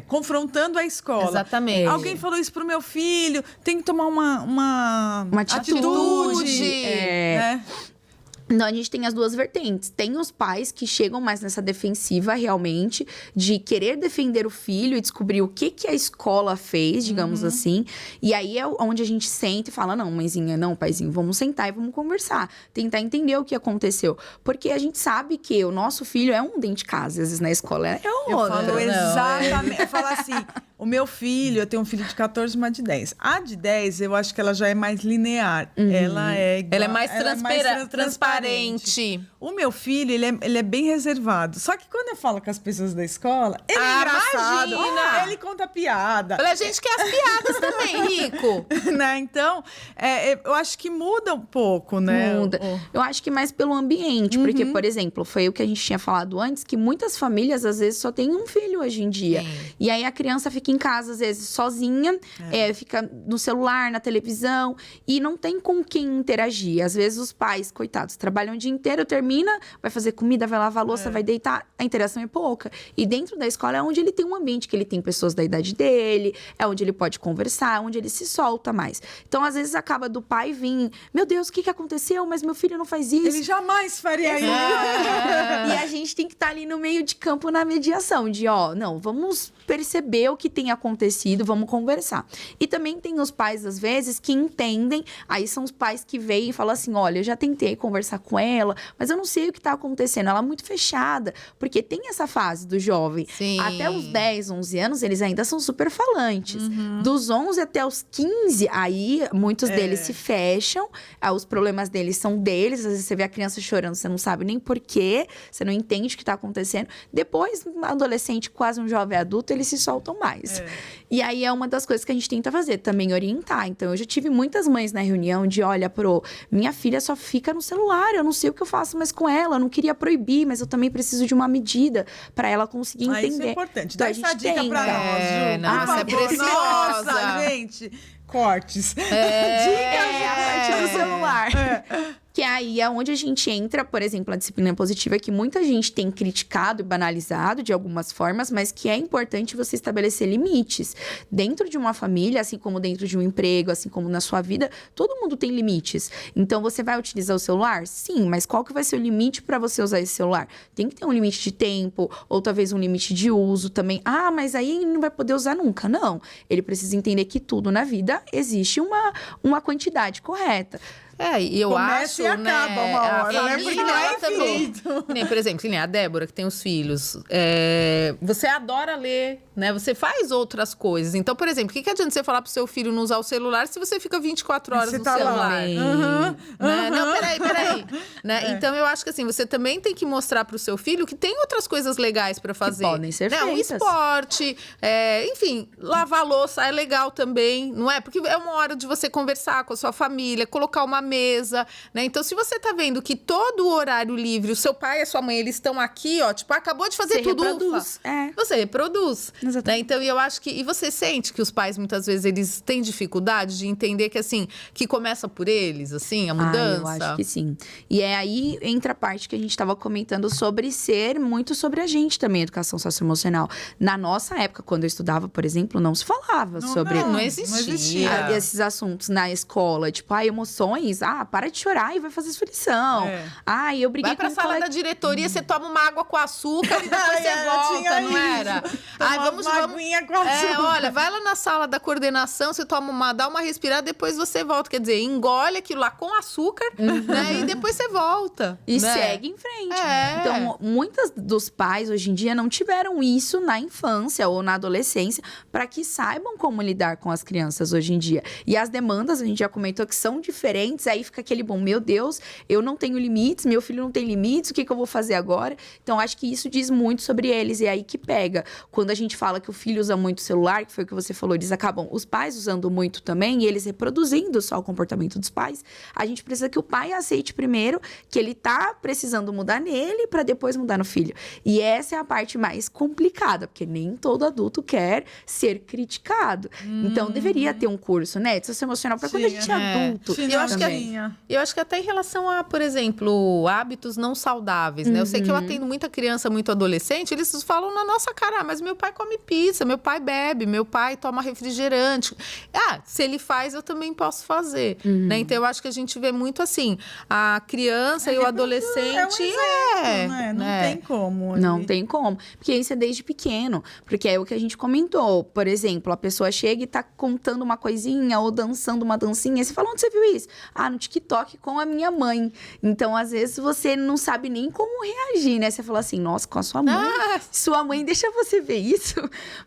confrontando a escola. Exatamente. Alguém falou isso pro meu filho, tem que tomar uma atitude. né? Então, a gente tem as duas vertentes. Tem os pais que chegam mais nessa defensiva, realmente, de querer defender o filho e descobrir o que a escola fez, digamos assim. E aí é onde a gente senta e fala, não, mãezinha, não, paizinho, vamos sentar e vamos conversar. Tentar entender o que aconteceu. Porque a gente sabe que o nosso filho é um dentro de casa, às vezes na escola é Eu outro. falo exatamente. Eu falo assim, o meu filho, eu tenho um filho de 14 e uma de 10. A de 10, eu acho que ela já é mais linear. Ela é igual, Ela é mais transparente. O meu filho, ele é bem reservado. Só que quando eu falo com as pessoas da escola, ele é engraçado. Imagina! e conta piada. Olha, a gente quer as piadas também, Rico. Né? Então, eu acho que muda um pouco, né? Muda. Eu acho que mais pelo ambiente, porque, por exemplo, foi o que a gente tinha falado antes, que muitas famílias, às vezes, só têm um filho hoje em dia. E aí, a criança fica em casa, às vezes, sozinha, fica no celular, na televisão, e não tem com quem interagir. Às vezes, os pais, coitados, trabalham o dia inteiro, termina, vai fazer comida, vai lavar a louça, vai deitar, a interação é pouca. E dentro da escola é onde ele tem um ambiente que ele tem pessoas da idade dele, é onde ele pode conversar, onde ele se solta mais. Então, às vezes, acaba do pai vir, meu Deus, o que aconteceu? Mas meu filho não faz isso. Ele jamais faria isso. E a gente tem que estar ali no meio de campo na mediação, de não, vamos perceber o que tem acontecido, vamos conversar. E também tem os pais, às vezes, que entendem, aí são os pais que veem e falam assim, olha, eu já tentei conversar com ela, mas eu não sei o que está acontecendo, ela é muito fechada, porque tem essa fase do jovem. Sim. Até os 10, 11 anos, eles ainda são super falantes. Dos 11 até os 15, aí muitos deles se fecham, os problemas deles são deles, às vezes você vê a criança chorando, você não sabe nem porquê, você não entende o que está acontecendo. Depois, um adolescente, quase um jovem adulto, eles se soltam mais. E aí é uma das coisas que a gente tenta fazer, também orientar. Então, eu já tive muitas mães na reunião de, olha, minha filha só fica no celular, eu não sei o que eu faço mais com ela, eu não queria proibir, mas eu também preciso de uma medida para ela conseguir entender. Isso é importante. Então, Dá essa dica pra nós, Ju. Nossa, é preciosa. Nossa, gente. Cortes. Dicas a partir do celular. Que aí é onde a gente entra, por exemplo, a disciplina positiva, que muita gente tem criticado e banalizado de algumas formas, mas que é importante você estabelecer limites. Dentro de uma família, assim como dentro de um emprego, assim como na sua vida, todo mundo tem limites. Então, você vai utilizar o celular? Sim, mas qual que vai ser o limite para você usar esse celular? Tem que ter um limite de tempo, ou talvez um limite de uso também. Ah, mas aí ele não vai poder usar nunca. Não. Ele precisa entender que tudo na vida existe uma quantidade correta. E eu Começa acho, e acaba uma hora, a né? família, Porque não é ela também. infinito. Nem, por exemplo, que nem a Débora, que tem os filhos. Você adora ler, né? Você faz outras coisas. Então, por exemplo, o que adianta você falar pro seu filho não usar o celular se você fica 24 horas Você no tá celular? lá. Né? Não, peraí. Né? Então, eu acho que assim, você também tem que mostrar pro seu filho que tem outras coisas legais pra fazer. Que podem ser né? Um feitas. esporte, enfim, lavar a louça é legal também, não é? Porque é uma hora de você conversar com a sua família, colocar uma mesa, né? Então, se você tá vendo que todo o horário livre, o seu pai e a sua mãe, eles estão aqui, ó, tipo, acabou de fazer Você tudo, reproduz. você reproduz. Exatamente. Né? Então, eu acho que... E você sente que os pais, muitas vezes, eles têm dificuldade de entender que, assim, que começa por eles, assim, a mudança? Eu acho que sim. E aí entra a parte que a gente estava comentando sobre ser muito sobre a gente também, educação socioemocional. Na nossa época, quando eu estudava, por exemplo, não se falava sobre... Não existia. Esses assuntos na escola, tipo, emoções, para de chorar e vai fazer sua lição. Eu briguei Vai pra com sala da diretoria, você toma uma água com açúcar e depois você volta, não era? Vamos uma aguinha com açúcar. Olha, vai lá na sala da coordenação, você dá uma respirada, depois você volta. Quer dizer, engole aquilo lá com açúcar, né? E depois você volta. E né? segue em frente. Então, muitos dos pais, hoje em dia, não tiveram isso na infância ou na adolescência para que saibam como lidar com as crianças hoje em dia. E as demandas, a gente já comentou que são diferentes, aí fica aquele meu Deus, eu não tenho limites, meu filho não tem limites, o que eu vou fazer agora? Então, acho que isso diz muito sobre eles, e é aí que pega. Quando a gente fala que o filho usa muito o celular, que foi o que você falou, eles acabam, os pais usando muito também, e eles reproduzindo só o comportamento dos pais, a gente precisa que o pai aceite primeiro que ele tá precisando mudar nele para depois mudar no filho. E essa é a parte mais complicada, porque nem todo adulto quer ser criticado. Então, deveria ter um curso, né, de socioemocional para quando a gente é adulto. Eu acho que até em relação a, por exemplo, hábitos não saudáveis, né? Eu sei que eu atendo muita criança, muito adolescente, eles falam na nossa cara, mas meu pai come pizza, meu pai bebe, meu pai toma refrigerante. Se ele faz, eu também posso fazer, né? Então, eu acho que a gente vê muito assim, a criança e o adolescente... Não tem como. Não tem como. Porque isso é desde pequeno. Porque é o que a gente comentou. Por exemplo, a pessoa chega e tá contando uma coisinha ou dançando uma dancinha. E você fala, onde você viu isso? no TikTok com a minha mãe. Então, às vezes, você não sabe nem como reagir, né? Você fala assim, nossa, com a sua mãe. Sua mãe deixa você ver isso.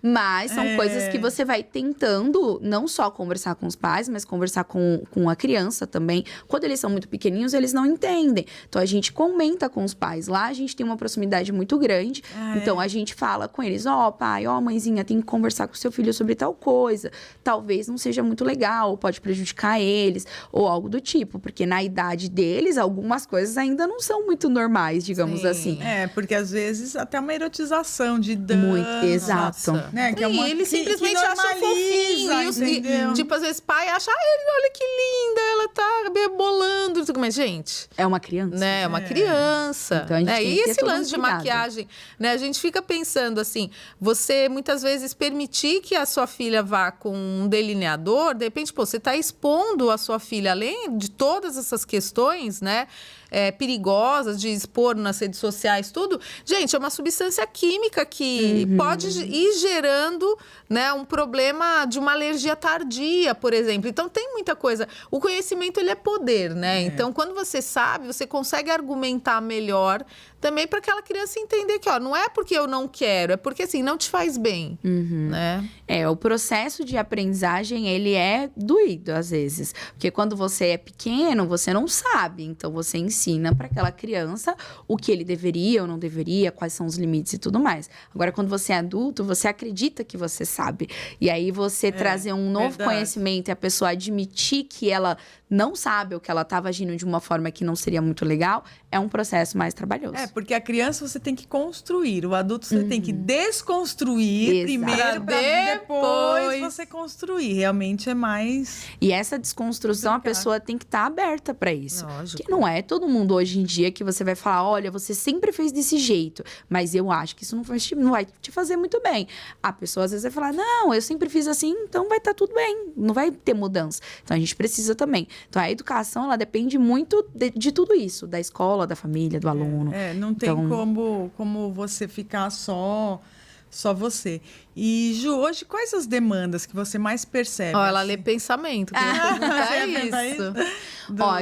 Mas são coisas que você vai tentando, não só conversar com os pais, mas conversar com a criança também. Quando eles são muito pequenininhos, eles não entendem. Então, a gente comenta com os pais. Lá, a gente tem uma proximidade muito grande. Então, a gente fala com eles, pai, mãezinha, tem que conversar com seu filho sobre tal coisa. Talvez não seja muito legal, pode prejudicar eles, ou algo do tipo. Porque na idade deles, algumas coisas ainda não são muito normais, digamos assim. Porque às vezes até uma erotização de dança. Muito, exato. Né? Que é uma, eles simplesmente acham fofinho. Tipo, às vezes pai acha, olha que linda, ela tá bolando. Mas, gente... É uma criança. Né? É uma criança. Então, a gente tem e que ter esse todo lance de cuidado. maquiagem, né? A gente fica pensando assim, você muitas vezes permitir que a sua filha vá com um delineador, de repente, você tá expondo a sua filha, além de todas essas questões, né? Perigosas de expor nas redes sociais, tudo. Gente, é uma substância química que pode ir gerando, né, um problema de uma alergia tardia, por exemplo. Então, tem muita coisa. O conhecimento, ele é poder, né? Então, quando você sabe, você consegue argumentar melhor também para aquela criança entender que, não é porque eu não quero, é porque, assim, não te faz bem, né? O processo de aprendizagem, ele é doído, às vezes. Porque quando você é pequeno, você não sabe. Então, você ensina para aquela criança o que ele deveria ou não deveria, quais são os limites e tudo mais. Agora, quando você é adulto, você acredita que você sabe. E aí, você trazer um novo conhecimento e a pessoa admitir que ela não sabe ou que ela estava agindo de uma forma que não seria muito legal, é um processo mais trabalhoso. Porque a criança você tem que construir, o adulto você tem que desconstruir primeiro para depois você construir. Realmente é mais... E essa desconstrução, a pessoa tem que estar aberta para isso. Lógico. Que não é todo mundo hoje em dia que você vai falar, olha, você sempre fez desse jeito, mas eu acho que isso não vai te fazer muito bem. A pessoa às vezes vai falar, não, eu sempre fiz assim, então vai estar tudo bem, não vai ter mudança. Então a gente precisa também. Então a educação, ela depende muito de tudo isso, da escola, da família, do aluno. Não tem como você ficar só você. E, Ju, hoje, quais as demandas que você mais percebe? Ela lê pensamento. Isso.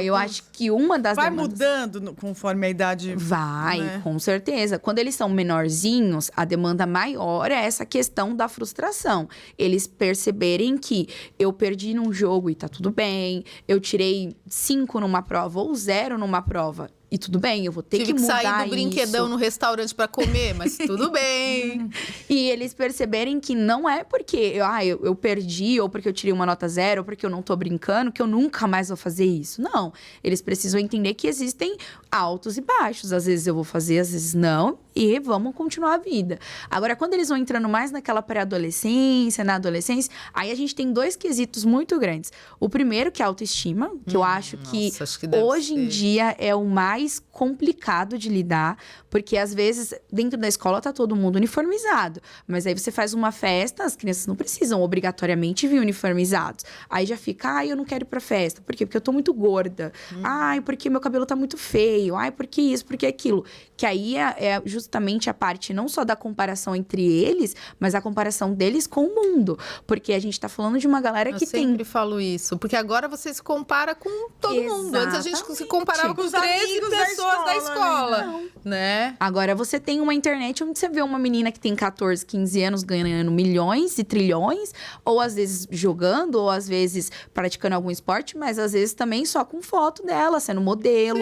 Eu acho que uma das vai demandas... mudando conforme a idade... Vai, né? Com certeza. Quando eles são menorzinhos, a demanda maior é essa questão da frustração. Eles perceberem que eu perdi num jogo e tá tudo bem, eu tirei 5 numa prova ou 0 numa prova. E tudo bem, eu vou ter que mudar sair do brinquedão isso. no restaurante para comer, mas tudo bem. E eles perceberem que não é porque eu perdi, ou porque eu tirei uma nota 0, ou porque eu não tô brincando, que eu nunca mais vou fazer isso. Não. Eles precisam entender que existem altos e baixos. Às vezes eu vou fazer, às vezes não. E vamos continuar a vida. Agora, quando eles vão entrando mais naquela pré-adolescência, na adolescência, aí a gente tem 2 quesitos muito grandes. O primeiro, que é a autoestima, que eu acho que hoje em dia é o mais complicado de lidar, porque às vezes dentro da escola tá todo mundo uniformizado, mas aí você faz uma festa, as crianças não precisam obrigatoriamente vir uniformizados. Aí já fica, eu não quero ir pra festa. Por quê? Porque eu tô muito gorda. Porque meu cabelo tá muito feio. Porque isso, porque aquilo. Que aí é justamente a parte não só da comparação entre eles, mas a comparação deles com o mundo. Porque a gente tá falando de uma galera que tem... Eu sempre falo isso, porque agora você se compara com todo mundo. Antes a gente se comparava com os 13 amigos pessoas da escola, né? Agora você tem uma internet onde você vê uma menina que tem 14, 15 anos ganhando milhões e trilhões, ou às vezes jogando, ou às vezes praticando algum esporte, mas às vezes também só com foto dela, sendo modelo,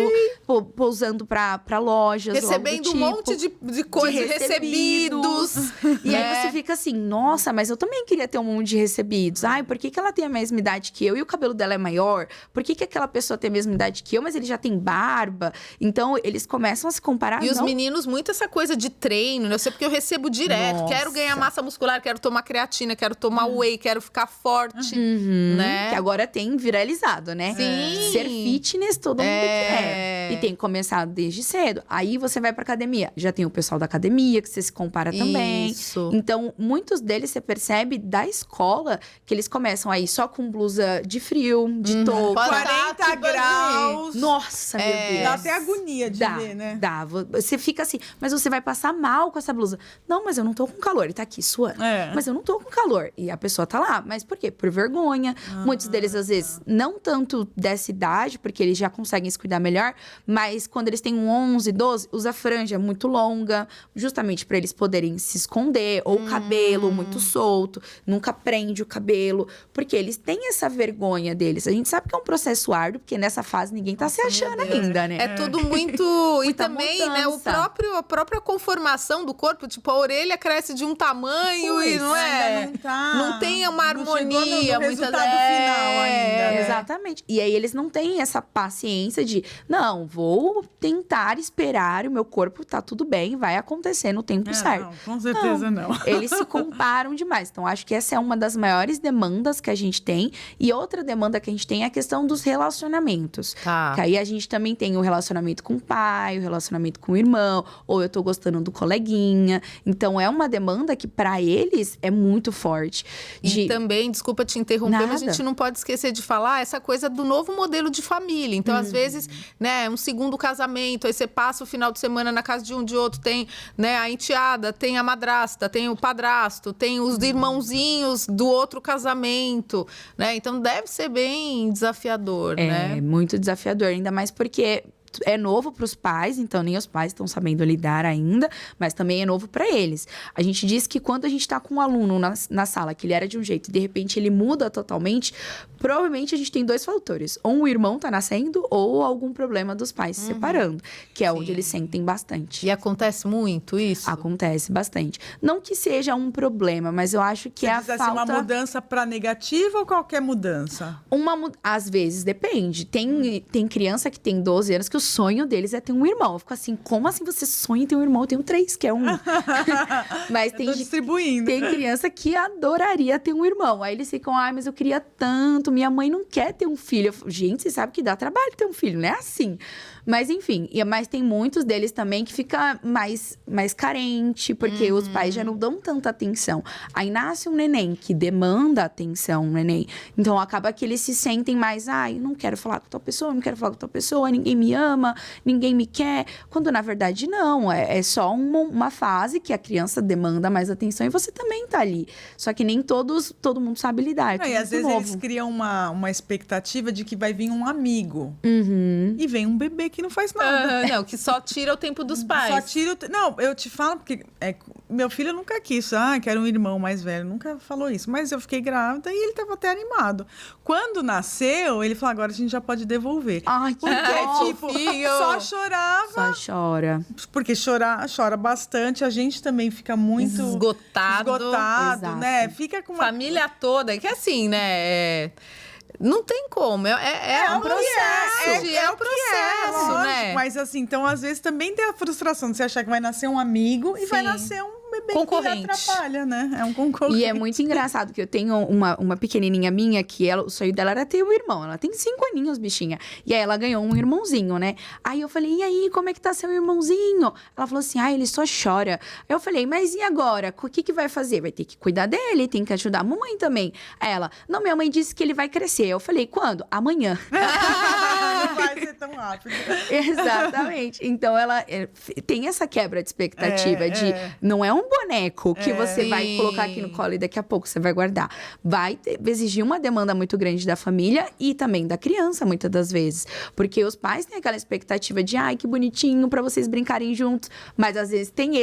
pousando pra lojas, recebendo um monte de coisas, recebidos. E aí você fica assim, nossa, mas eu também queria ter um monte de recebidos. Por que ela tem a mesma idade que eu e o cabelo dela é maior? Por que aquela pessoa tem a mesma idade que eu, mas ele já tem barba? Então, eles começam a se comparar. E os meninos, muito essa coisa de treino, né? Eu sei porque eu recebo direto. Nossa. Quero ganhar massa muscular, quero tomar creatina, quero tomar whey, quero ficar forte, né? Que agora tem viralizado, né? Sim. Ser fitness, todo mundo quer. E tem que começar desde cedo. Aí você vai pra academia, já tem tem o pessoal da academia, que você se compara também. Isso. Então, muitos deles você percebe da escola que eles começam aí só com blusa de frio, de touca. 40 graus. Nossa, meu Deus. Dá até agonia de ver, né? Dá. Você fica assim, mas você vai passar mal com essa blusa. Não, mas eu não tô com calor. Ele tá aqui suando. Mas eu não tô com calor. E a pessoa tá lá. Mas por quê? Por vergonha. Muitos deles, às vezes, não tanto dessa idade, porque eles já conseguem se cuidar melhor, mas quando eles têm 11, 12, usa franja muito longa, justamente pra eles poderem se esconder, ou o cabelo muito solto, nunca prende o cabelo, porque eles têm essa vergonha deles. A gente sabe que é um processo árduo, porque nessa fase ninguém tá se achando ainda, né? É tudo muito... E também, né, a própria conformação do corpo, tipo, a orelha cresce de um tamanho e não é... Não tem uma harmonia, no resultado final ainda, né? Exatamente. E aí eles não têm essa paciência de, não, vou tentar esperar, o meu corpo tá tudo bem, vai acontecer no tempo certo. Não, com certeza não. Eles se comparam demais. Então, acho que essa é uma das maiores demandas que a gente tem. E outra demanda que a gente tem é a questão dos relacionamentos. Tá. Que aí a gente também tem o relacionamento com o pai, o relacionamento com o irmão, ou eu tô gostando do coleguinha. Então, é uma demanda que, pra eles, é muito forte. E também, desculpa te interromper, mas a Nada. gente não pode esquecer de falar essa coisa do novo modelo de família. Então, às vezes, né, um segundo casamento, aí você passa o final de semana na casa de um, de outro, tem, né, a enteada, tem a madrasta, tem o padrasto, tem os irmãozinhos do outro casamento, né? Então, deve ser bem desafiador, né? É muito desafiador, ainda mais porque é novo para os pais, então nem os pais estão sabendo lidar ainda, mas também é novo para eles. A gente diz que quando a gente está com um aluno na sala, que ele era de um jeito e de repente ele muda totalmente, provavelmente a gente tem dois fatores. Ou o irmão tá nascendo ou algum problema dos pais se separando, que é onde eles sentem bastante. E acontece muito isso? Acontece bastante. Não que seja um problema, mas eu acho que Você é a diz assim, falta... uma mudança para negativa ou qualquer mudança? Às vezes, depende. Tem criança que tem 12 anos que o sonho deles é ter um irmão. Eu fico assim, como assim você sonha em ter um irmão? Eu tenho 3, que é um. Mas Eu tô distribuindo. tem criança que adoraria ter um irmão. Aí eles ficam, mas eu queria tanto, minha mãe não quer ter um filho. Eu falo, gente, você sabe que dá trabalho ter um filho, não é assim. Mas enfim, mas tem muitos deles também que fica mais carente, porque os pais já não dão tanta atenção. Aí nasce um neném que demanda atenção, um neném. Então acaba que eles se sentem mais, eu não quero falar com tal pessoa, não quero falar com tal pessoa, ninguém me ama, ninguém me quer. Quando na verdade não, é só uma fase que a criança demanda mais atenção e você também tá ali. Só que nem todo mundo sabe lidar. E às vezes eles criam uma expectativa de que vai vir um amigo. E vem um bebê que não faz nada. Não, que só tira o tempo dos pais. Só tira Não, eu te falo porque meu filho nunca quis. Quero um irmão mais velho. Nunca falou isso. Mas eu fiquei grávida e ele estava até animado. Quando nasceu, ele falou, agora a gente já pode devolver. Ai, que porque, tipo, só chorava. Só chora. Porque chora bastante. A gente também fica muito... Esgotado, né? Fica com uma... Família toda. Que assim, né? Não tem como. É um processo. É um processo, lógico, né? Mas assim, então às vezes também tem a frustração de você achar que vai nascer um amigo e vai nascer um bebê concorrente. que atrapalha, né? É um concorrente. E é muito engraçado que eu tenho uma pequenininha minha que o sonho dela era ter um irmão. Ela tem 5 aninhos, bichinha. E aí ela ganhou um irmãozinho, né? Aí eu falei, e aí, como é que tá seu irmãozinho? Ela falou assim, ele só chora. Aí eu falei, mas e agora? O que vai fazer? Vai ter que cuidar dele, tem que ajudar a mamãe também. Aí ela, não, minha mãe disse que ele vai crescer. Eu falei, quando? Amanhã. Não vai ser tão rápido. Exatamente. Então, ela tem essa quebra de expectativa de... Não é um boneco que você vai colocar aqui no colo e daqui a pouco você vai guardar. Vai exigir uma demanda muito grande da família e também da criança, muitas das vezes. Porque os pais têm aquela expectativa de, que bonitinho, pra vocês brincarem juntos. Mas, às vezes, tem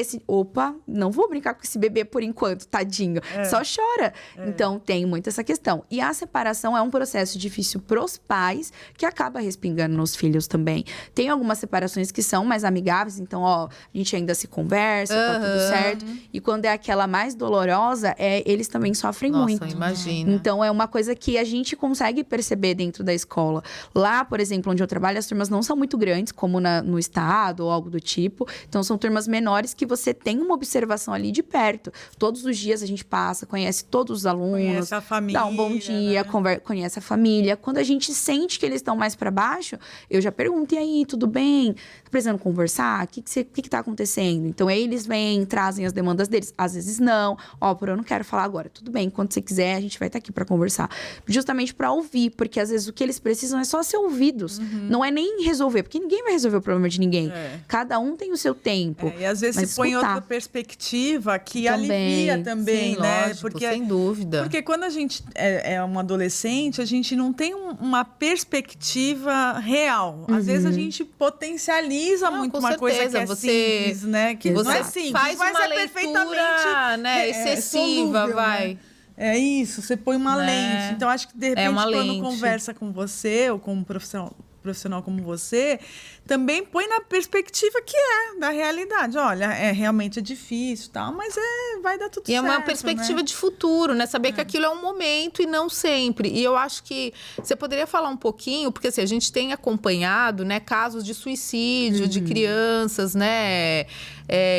não vou brincar com esse bebê por enquanto, tadinho. Só chora. Então, tem muito essa questão. E a separação é um processo difícil pros pais, que acaba respingando nos filhos também. Tem algumas separações que são mais amigáveis, então, a gente ainda se conversa, tá tudo certo. E quando é aquela mais dolorosa, eles também sofrem muito. Nossa, imagina. Então, é uma coisa que a gente consegue perceber dentro da escola. Lá, por exemplo, onde eu trabalho, as turmas não são muito grandes, como no estado ou algo do tipo. Então, são turmas menores que você tem uma observação ali de perto. Todos os dias a gente passa, conhece todos os alunos. Conhece a família. Dá um bom dia, né? conhece a família. Quando a gente sente que eles estão mais para baixo, eu já pergunto, e aí, tudo bem? Tá precisando conversar? O que tá acontecendo? Então, aí eles vêm, trazem as demandas deles. Às vezes não. Ó, eu não quero falar agora. Tudo bem, quando você quiser, a gente vai estar aqui para conversar. Justamente para ouvir, porque às vezes o que eles precisam é só ser ouvidos. Não é nem resolver, porque ninguém vai resolver o problema de ninguém. Cada um tem o seu tempo. E às vezes você põe outra perspectiva que alivia também, sim, né? lógico, sem dúvida. Porque quando a gente é um adolescente, a gente não tem uma perspectiva real. Às vezes a gente potencializa muito uma coisa que é simples, né? Que não é simples, faz mas uma é leitura, perfeitamente excessiva, solúvel, vai. Né? É isso, você põe uma lente. Então, acho que, de repente, quando conversa com você ou com um profissional como você, também põe na perspectiva que da realidade. Olha, realmente é difícil e tal, mas vai dar tudo certo. E é uma perspectiva de futuro, né? Saber que aquilo é um momento e não sempre. E eu acho que você poderia falar um pouquinho, porque assim, a gente tem acompanhado, né, casos de suicídio de crianças, né?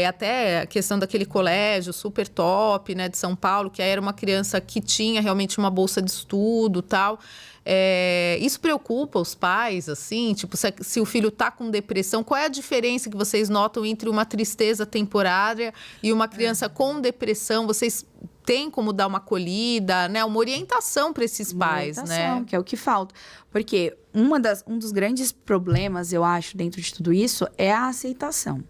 Até a questão daquele colégio super top, né, de São Paulo, que aí era uma criança que tinha realmente uma bolsa de estudo e tal. Isso preocupa os pais, assim? Tipo, se o filho tá com depressão, qual é a diferença que vocês notam entre uma tristeza temporária e uma criança com depressão? Vocês têm como dar uma acolhida, né? Uma orientação para esses pais, né? Que é o que falta. Porque um dos grandes problemas, eu acho, dentro de tudo isso, é a aceitação.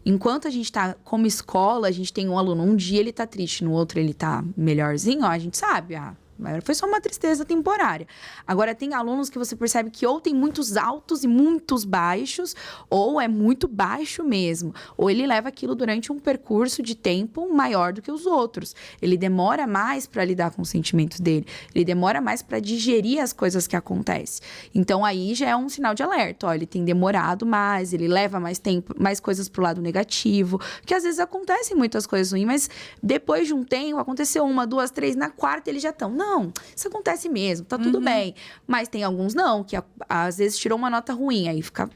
Enquanto a gente tá como escola, a gente tem um aluno, um dia ele tá triste, no outro ele tá melhorzinho, ó, a gente sabe, foi só uma tristeza temporária. Agora, tem alunos que você percebe que ou tem muitos altos e muitos baixos, ou é muito baixo mesmo. Ou ele leva aquilo durante um percurso de tempo maior do que os outros. Ele demora mais para lidar com os sentimentos dele. Ele demora mais para digerir as coisas que acontecem. Então, aí já é um sinal de alerta. Ó, ele tem demorado mais, ele leva mais tempo, mais coisas pro lado negativo. Porque às vezes acontecem muitas coisas ruins, mas depois de um tempo, aconteceu 1, 2, 3, na quarta eles já estão. Não, isso acontece mesmo, tá tudo bem. Mas tem alguns não, que às vezes tirou uma nota ruim, aí fica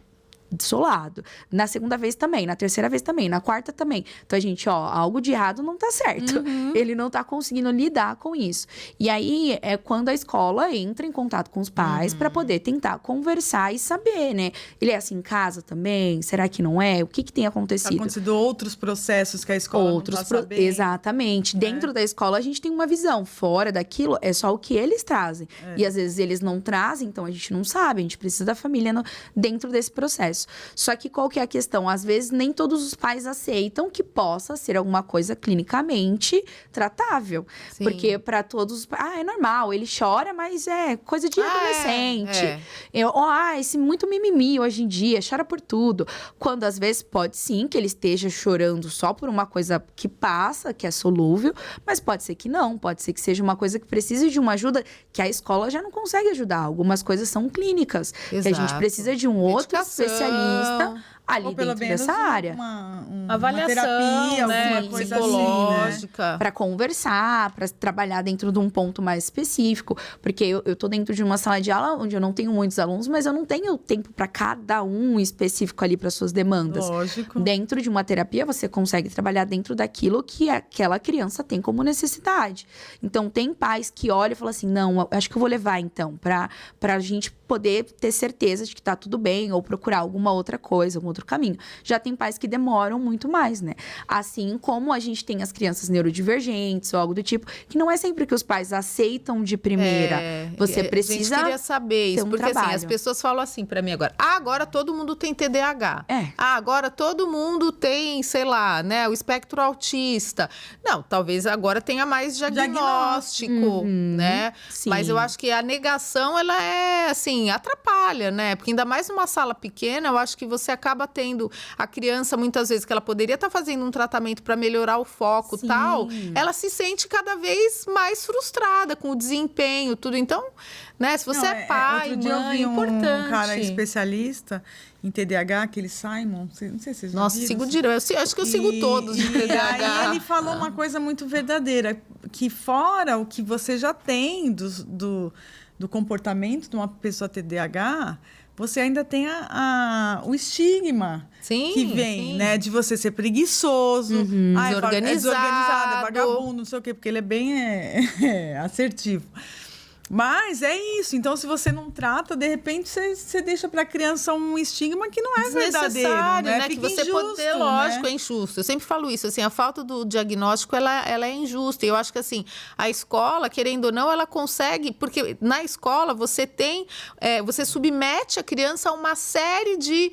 desolado. Na segunda vez também, na terceira vez também, na quarta também. Então, a gente, algo de errado não tá certo. Ele não tá conseguindo lidar com isso. E aí, é quando a escola entra em contato com os pais para poder tentar conversar e saber, né? Ele é assim em casa também? Será que não é? O que tem acontecido? Tá acontecendo outros processos que a escola não tá sabendo. Exatamente. Dentro da escola, a gente tem uma visão. Fora daquilo, é só o que eles trazem. E, às vezes, eles não trazem, então a gente não sabe. A gente precisa da família dentro desse processo. Só que qual que é a questão? Às vezes, nem todos os pais aceitam que possa ser alguma coisa clinicamente tratável. Sim. Porque para todos... é normal, ele chora, mas é coisa de adolescente. Esse muito mimimi hoje em dia, chora por tudo. Quando, às vezes, pode sim que ele esteja chorando só por uma coisa que passa, que é solúvel, mas pode ser que não. Pode ser que seja uma coisa que precise de uma ajuda que a escola já não consegue ajudar. Algumas coisas são clínicas. Que a gente precisa de um outro especialista ali dentro dessa área. Uma avaliação, terapia, né, alguma coisa psicológica. Assim, né? Para conversar, para trabalhar dentro de um ponto mais específico. Porque eu tô dentro de uma sala de aula onde eu não tenho muitos alunos, mas eu não tenho tempo para cada um específico ali para suas demandas. Lógico. Dentro de uma terapia, você consegue trabalhar dentro daquilo que aquela criança tem como necessidade. Então, tem pais que olham e falam assim, não, acho que eu vou levar então, para a gente poder ter certeza de que tá tudo bem, ou procurar alguma outra coisa, algum outro caminho. Já tem pais que demoram muito mais, né? Assim como a gente tem as crianças neurodivergentes ou algo do tipo, que não é sempre que os pais aceitam de primeira. Você precisa. A gente queria saber isso, porque trabalho. Assim, as pessoas falam assim pra mim agora: agora todo mundo tem TDAH. Agora todo mundo tem, sei lá, né, o espectro autista. Não, talvez agora tenha mais diagnóstico, né? Sim. Mas eu acho que a negação, ela é assim, atrapalha, né? Porque ainda mais numa sala pequena, eu acho que você acaba tendo a criança, muitas vezes, que ela poderia estar fazendo um tratamento para melhorar o foco e tal, ela se sente cada vez mais frustrada com o desempenho, tudo. Então, né, se você é pai, outro dia mãe, eu vi importante. Um cara especialista em TDAH, aquele Simon, não sei se vocês viram. Nossa, sigo direto. Eu acho que eu sigo todos de TDAH. E aí ele falou uma coisa muito verdadeira, que fora o que você já tem do comportamento de uma pessoa TDAH, você ainda tem o estigma que vem, né? De você ser preguiçoso, desorganizado, vagabundo, não sei o quê, porque ele é bem assertivo. Mas é isso. Então, se você não trata, de repente, você deixa para a criança um estigma que não é verdadeiro, né? Fica Que você injusto, pode ter, lógico, é injusto. Eu sempre falo isso, assim, a falta do diagnóstico, ela é injusta. E eu acho que, assim, a escola, querendo ou não, ela consegue... Porque na escola, você tem... você submete a criança a uma série de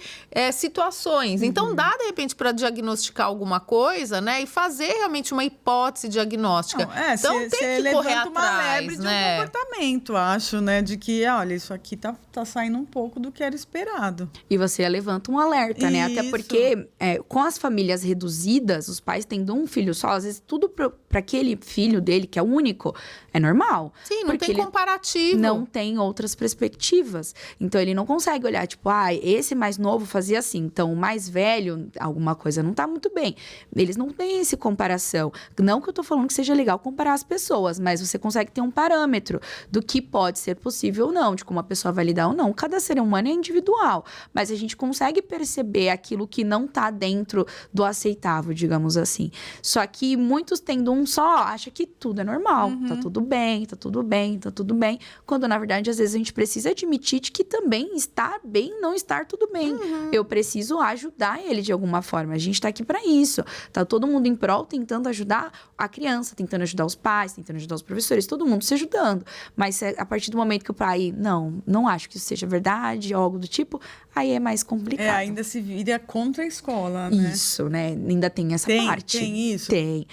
situações. Então, dá, de repente, para diagnosticar alguma coisa, né? E fazer realmente uma hipótese diagnóstica. Não, então, tem que correr atrás, uma lebre de um comportamento, acho, né? De que, olha, isso aqui tá saindo um pouco do que era esperado. E você levanta um alerta, né? Até porque com as famílias reduzidas, os pais tendo um filho só, às vezes tudo para aquele filho dele, que é o único, é normal. Sim, não tem comparativo. Não tem outras perspectivas. Então, ele não consegue olhar, tipo, esse mais novo fazia assim, então o mais velho, alguma coisa não tá muito bem. Eles não têm essa comparação. Não que eu tô falando que seja legal comparar as pessoas, mas você consegue ter um parâmetro do que pode ser possível ou não, de como a pessoa vai lidar ou não. Cada ser humano é individual, mas a gente consegue perceber aquilo que não tá dentro do aceitável, digamos assim. Só que muitos tendo um só, acham que tudo é normal, tá tudo bem, tá tudo bem, tá tudo bem, quando na verdade às vezes a gente precisa admitir que também estar bem não estar tudo bem. Eu preciso ajudar ele de alguma forma, a gente tá aqui para isso. Tá todo mundo em prol tentando ajudar a criança, tentando ajudar os pais, tentando ajudar os professores, todo mundo se ajudando. Mas a partir do momento que o pai, não acho que isso seja verdade, ou algo do tipo, aí é mais complicado. Ainda se vira contra a escola, né? Isso, né? Ainda tem essa parte. Tem isso? Tem.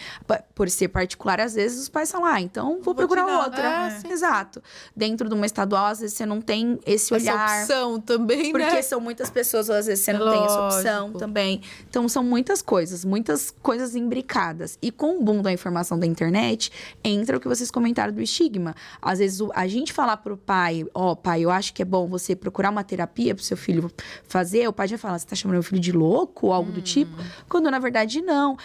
Por ser particular, às vezes os pais falam, então vou procurar outra. Exato. Dentro de uma estadual, às vezes você não tem esse olhar. Essa opção também, né? Porque são muitas pessoas, às vezes você não tem essa opção também. Então, são muitas coisas imbricadas. E com o boom da informação da internet, entra o que vocês comentaram do estigma. Às vezes, a gente falar pro pai, pai, eu acho que é bom você procurar uma terapia pro seu filho fazer, o pai já fala, você tá chamando meu filho de louco ou algo do tipo? Quando, na verdade, não.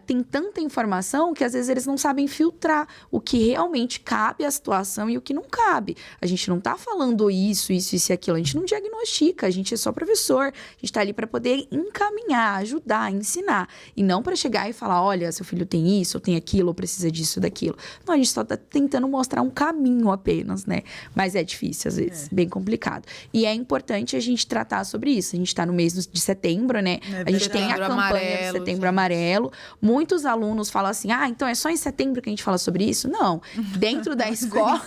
Tem tanta informação que, às vezes, eles não sabem filtrar o que realmente cabe à situação e o que não cabe. A gente não tá falando isso e aquilo. A gente não diagnostica, a gente é só professor. A gente tá ali para poder encaminhar, ajudar, ensinar. E não para chegar e falar, olha, seu filho tem isso, ou tem aquilo, ou precisa disso, daquilo. Não, a gente só tá tentando mostrar um caminho apenas, né? Mas é difícil, às vezes, bem complicado. E é importante a gente tratar sobre isso. A gente tá no mês de setembro, né? A gente tem a campanha do Setembro Amarelo. Muitos alunos falam assim, então é só em setembro que a gente fala sobre isso? Não. Dentro da escola...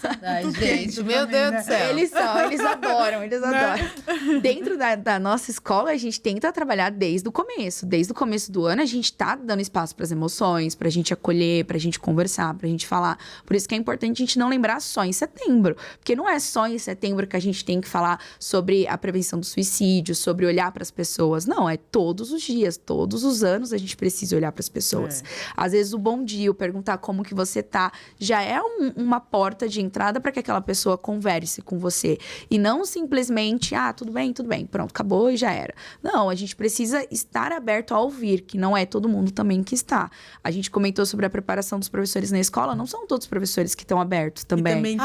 Gente, meu Deus do céu. Eles adoram. Dentro da nossa escola, a gente tenta trabalhar desde o começo. Desde o começo do ano, a gente tá dando espaço para as emoções, pra gente acolher, pra gente conversar, pra gente falar. Por isso que é importante a gente não lembrar só em setembro. Porque não é só em setembro que a gente tem que falar sobre a prevenção do suicídio, sobre olhar para as pessoas. Não, é todos os dias, todos os anos a gente precisa olhar para as pessoas. Às vezes o bom dia, o perguntar como que você tá, já é uma porta de entrada para que aquela pessoa converse com você. E não simplesmente, tudo bem, pronto, acabou e já era. Não, a gente precisa estar aberto a ouvir, que não é todo mundo também que está. A gente comentou sobre a preparação dos professores na escola, não são todos os professores que estão abertos também.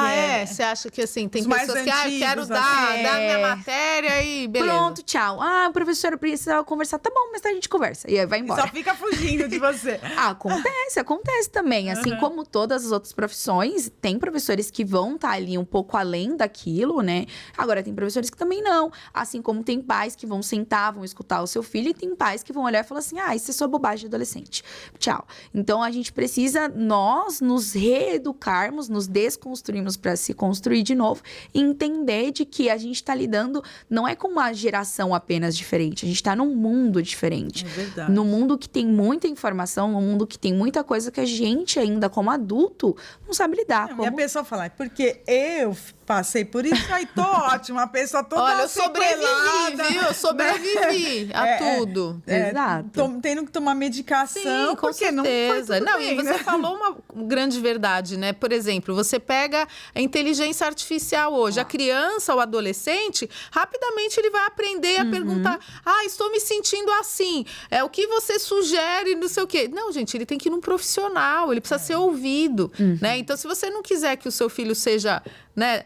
Você acha que assim, tem pessoas que, eu quero dar minha matéria e beleza. Pronto, tchau. Professora, precisa conversar. Tá bom, mas a gente conversa. E aí vai embora. Só fica fugindo de você. Acontece também. Assim como todas as outras profissões, tem professores que vão estar ali um pouco além daquilo, né? Agora, tem professores que também não. Assim como tem pais que vão sentar, vão escutar o seu filho, e tem pais que vão olhar e falar assim, isso é só bobagem de adolescente. Tchau. Então, a gente precisa, nós, nos reeducarmos, nos desconstruirmos para se construir de novo e entender de que a gente tá lidando, não é com uma geração apenas diferente, a gente tá num mundo diferente. É verdade. Num mundo que tem muita informação, num mundo que tem muita coisa que a gente ainda, como adulto, não sabe lidar. E a pessoa fala, porque eu passei por isso, aí tô ótima, a pessoa toda Olha, eu sobrevivi, viu? Eu sobrevivi a tudo. Exato. Tendo que tomar medicação, sim, com porque certeza. não foi tudo bem, e você falou uma grande verdade, né? Por exemplo, você pega a inteligência artificial hoje, a criança ou adolescente, rapidamente ele vai aprender a perguntar, estou me sentindo assim, o que você sugere, não sei o quê. Não, gente, ele tem que ir num profissional, ele precisa ser ouvido, né? Então, se você não quiser que o seu filho seja, né,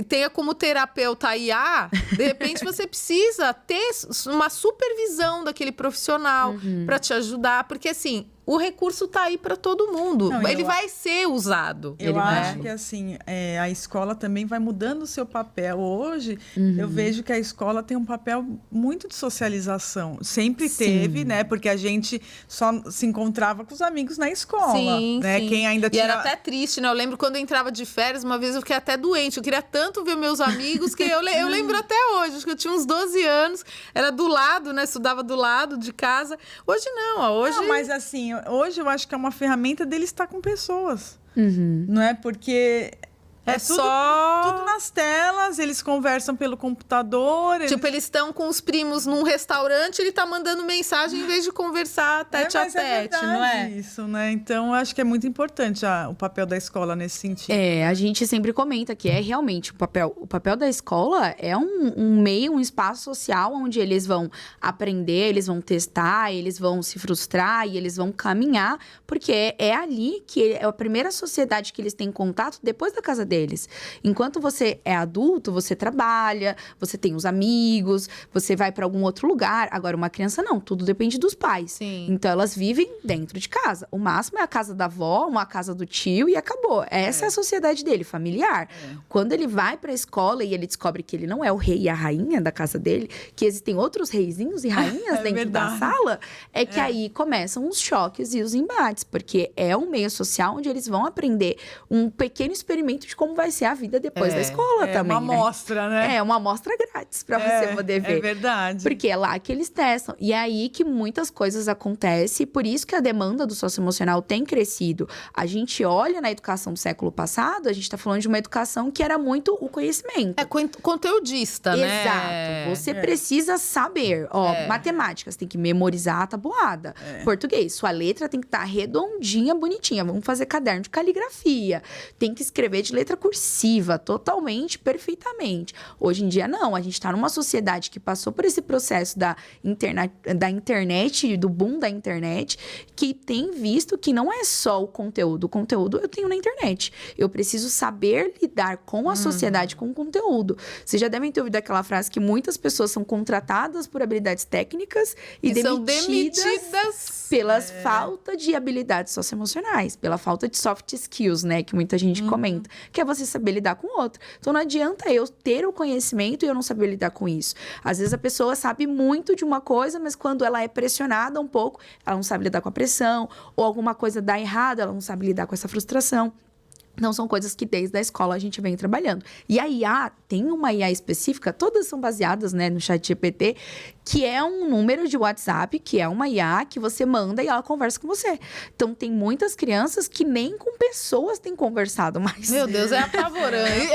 tenha como terapeuta IA, de repente você precisa ter uma supervisão daquele profissional para te ajudar, porque assim, o recurso tá aí para todo mundo. Não, Ele vai ser usado. Eu acho que assim, a escola também vai mudando o seu papel. Hoje, eu vejo que a escola tem um papel muito de socialização. Sempre teve, né? Porque a gente só se encontrava com os amigos na escola. Sim, né? sim. Quem ainda E tinha... era até triste, né? Eu lembro quando eu entrava de férias, uma vez eu fiquei até doente. Eu queria tanto ver meus amigos que eu lembro até hoje. Acho que eu tinha uns 12 anos. Era do lado, né? Estudava do lado de casa. Hoje não, ó. Hoje... Não, mas assim, hoje eu acho que é uma ferramenta dele estar com pessoas. Não é? Porque... É só... Tudo nas telas, eles conversam pelo computador. Tipo, eles estão com os primos num restaurante, ele tá mandando mensagem em vez de conversar tete a tete, não é? Isso, né? Então, eu acho que é muito importante o papel da escola nesse sentido. A gente sempre comenta que é realmente o papel da escola é um meio, um espaço social onde eles vão aprender, eles vão testar, eles vão se frustrar e eles vão caminhar, porque é ali que é a primeira sociedade que eles têm contato depois da casa deles. Enquanto você é adulto, você trabalha, você tem os amigos, você vai para algum outro lugar. Agora, uma criança não, tudo depende dos pais. Sim. Então, elas vivem dentro de casa. O máximo é a casa da avó, uma casa do tio e acabou. Essa é a sociedade dele, familiar. Quando ele vai para a escola e ele descobre que ele não é o rei e a rainha da casa dele, que existem outros reizinhos e rainhas dentro da sala, que aí começam os choques e os embates, porque é um meio social onde eles vão aprender um pequeno experimento de como vai ser a vida depois da escola também, uma amostra, né? É uma amostra grátis para você poder ver. É verdade. Porque é lá que eles testam. E é aí que muitas coisas acontecem, por isso que a demanda do socioemocional tem crescido. A gente olha na educação do século passado, a gente está falando de uma educação que era muito o conhecimento. É conteudista, né? Exato. Você precisa saber. Matemática, você tem que memorizar a tabuada. Português, sua letra tem que estar redondinha, bonitinha. Vamos fazer caderno de caligrafia. Tem que escrever de letra cursiva, totalmente, perfeitamente. Hoje em dia, não. A gente está numa sociedade que passou por esse processo da internet, do boom da internet, que tem visto que não é só o conteúdo. O conteúdo eu tenho na internet. Eu preciso saber lidar com a sociedade, com o conteúdo. Vocês já devem ter ouvido aquela frase que muitas pessoas são contratadas por habilidades técnicas e demitidas pela falta de habilidades socioemocionais, pela falta de soft skills, né? Que muita gente comenta. Que é você saber lidar com o outro. Então, não adianta eu ter o conhecimento e eu não saber lidar com isso. Às vezes, a pessoa sabe muito de uma coisa, mas quando ela é pressionada um pouco, ela não sabe lidar com a pressão, ou alguma coisa dá errado, ela não sabe lidar com essa frustração. Não são coisas que desde a escola a gente vem trabalhando. E a IA, tem uma IA específica, todas são baseadas, né, no ChatGPT, que é um número de WhatsApp, que é uma IA que você manda e ela conversa com você. Então, tem muitas crianças que nem com pessoas têm conversado mais. Meu Deus, é apavorante.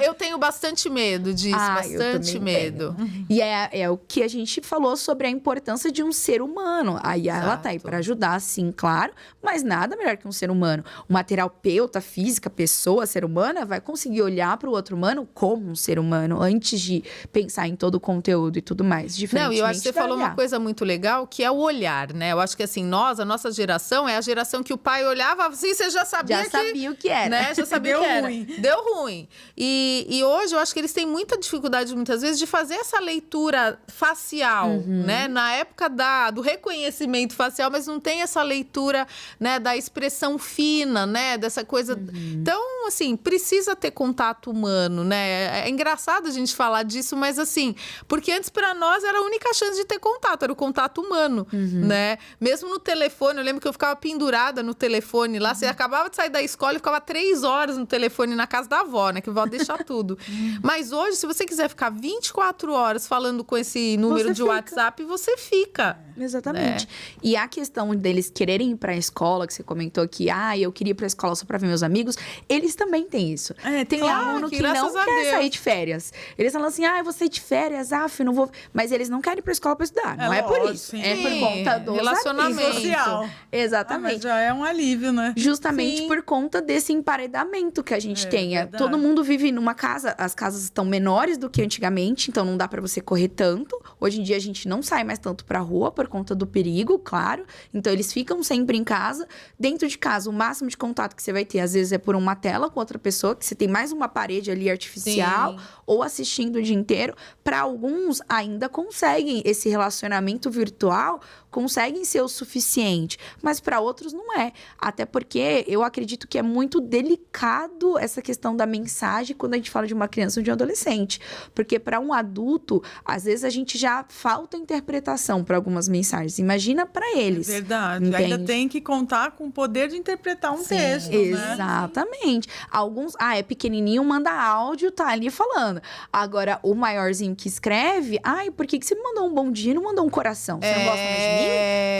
Eu tenho bastante medo disso, bastante medo. E é o que a gente falou sobre a importância de um ser humano. A IA, ela tá aí para ajudar, sim, claro, mas nada melhor que um ser humano. Uma terapeuta física, pessoa, ser humana, vai conseguir olhar para o outro humano como um ser humano, antes de pensar em todo o conteúdo e tudo mais. Não, e eu acho que você falou uma coisa muito legal, que é o olhar, né? Eu acho que assim, a nossa geração é a geração que o pai olhava assim, você já sabia o que era. Né? Já sabia o que era. Deu ruim. E hoje eu acho que eles têm muita dificuldade, muitas vezes, de fazer essa leitura facial, né? Na época do reconhecimento facial, mas não tem essa leitura, né, da expressão fina, né? Dessa coisa... Então, assim, precisa ter contato humano, né? É engraçado a gente falar disso, mas assim, porque antes para nós era a única chance de ter contato, era o contato humano, né? Mesmo no telefone, eu lembro que eu ficava pendurada no telefone lá, você acabava de sair da escola e ficava 3 horas no telefone na casa da avó, né? Que a avó deixa tudo. Mas hoje, se você quiser ficar 24 horas falando com esse número de WhatsApp, você fica. Exatamente. E a questão deles quererem ir pra escola, que você comentou que, eu queria ir pra escola só pra ver meus amigos, eles também têm isso. Tem aluno que não quer sair de férias. Eles falam assim, eu vou sair de férias, não vou... Mas eles não querem ir pra escola pra estudar. Não é por isso. Sim. É por conta do relacionamento social. Exatamente. Mas já é um alívio, né? Justamente por conta desse emparedamento que a gente tem. Todo mundo vive numa casa, as casas estão menores do que antigamente, então não dá pra você correr tanto. Hoje em dia a gente não sai mais tanto pra rua por por conta do perigo, claro. Então, eles ficam sempre em casa. Dentro de casa, o máximo de contato que você vai ter, às vezes, é por uma tela com outra pessoa, que você tem mais uma parede ali artificial, ou assistindo o dia inteiro. Para alguns, ainda conseguem esse relacionamento virtual, conseguem ser o suficiente. Mas para outros, não é. Até porque eu acredito que é muito delicado essa questão da mensagem quando a gente fala de uma criança ou de um adolescente. Porque para um adulto, às vezes a gente já falta interpretação para algumas mensagens. Imagina para eles. Verdade. Entende? Ainda tem que contar com o poder de interpretar um texto, né? Exatamente. Alguns, é pequenininho, manda áudio, tá ali falando. Agora, o maiorzinho que escreve, por que você me mandou um bom dia e não mandou um coração? Você não gosta mais de mim?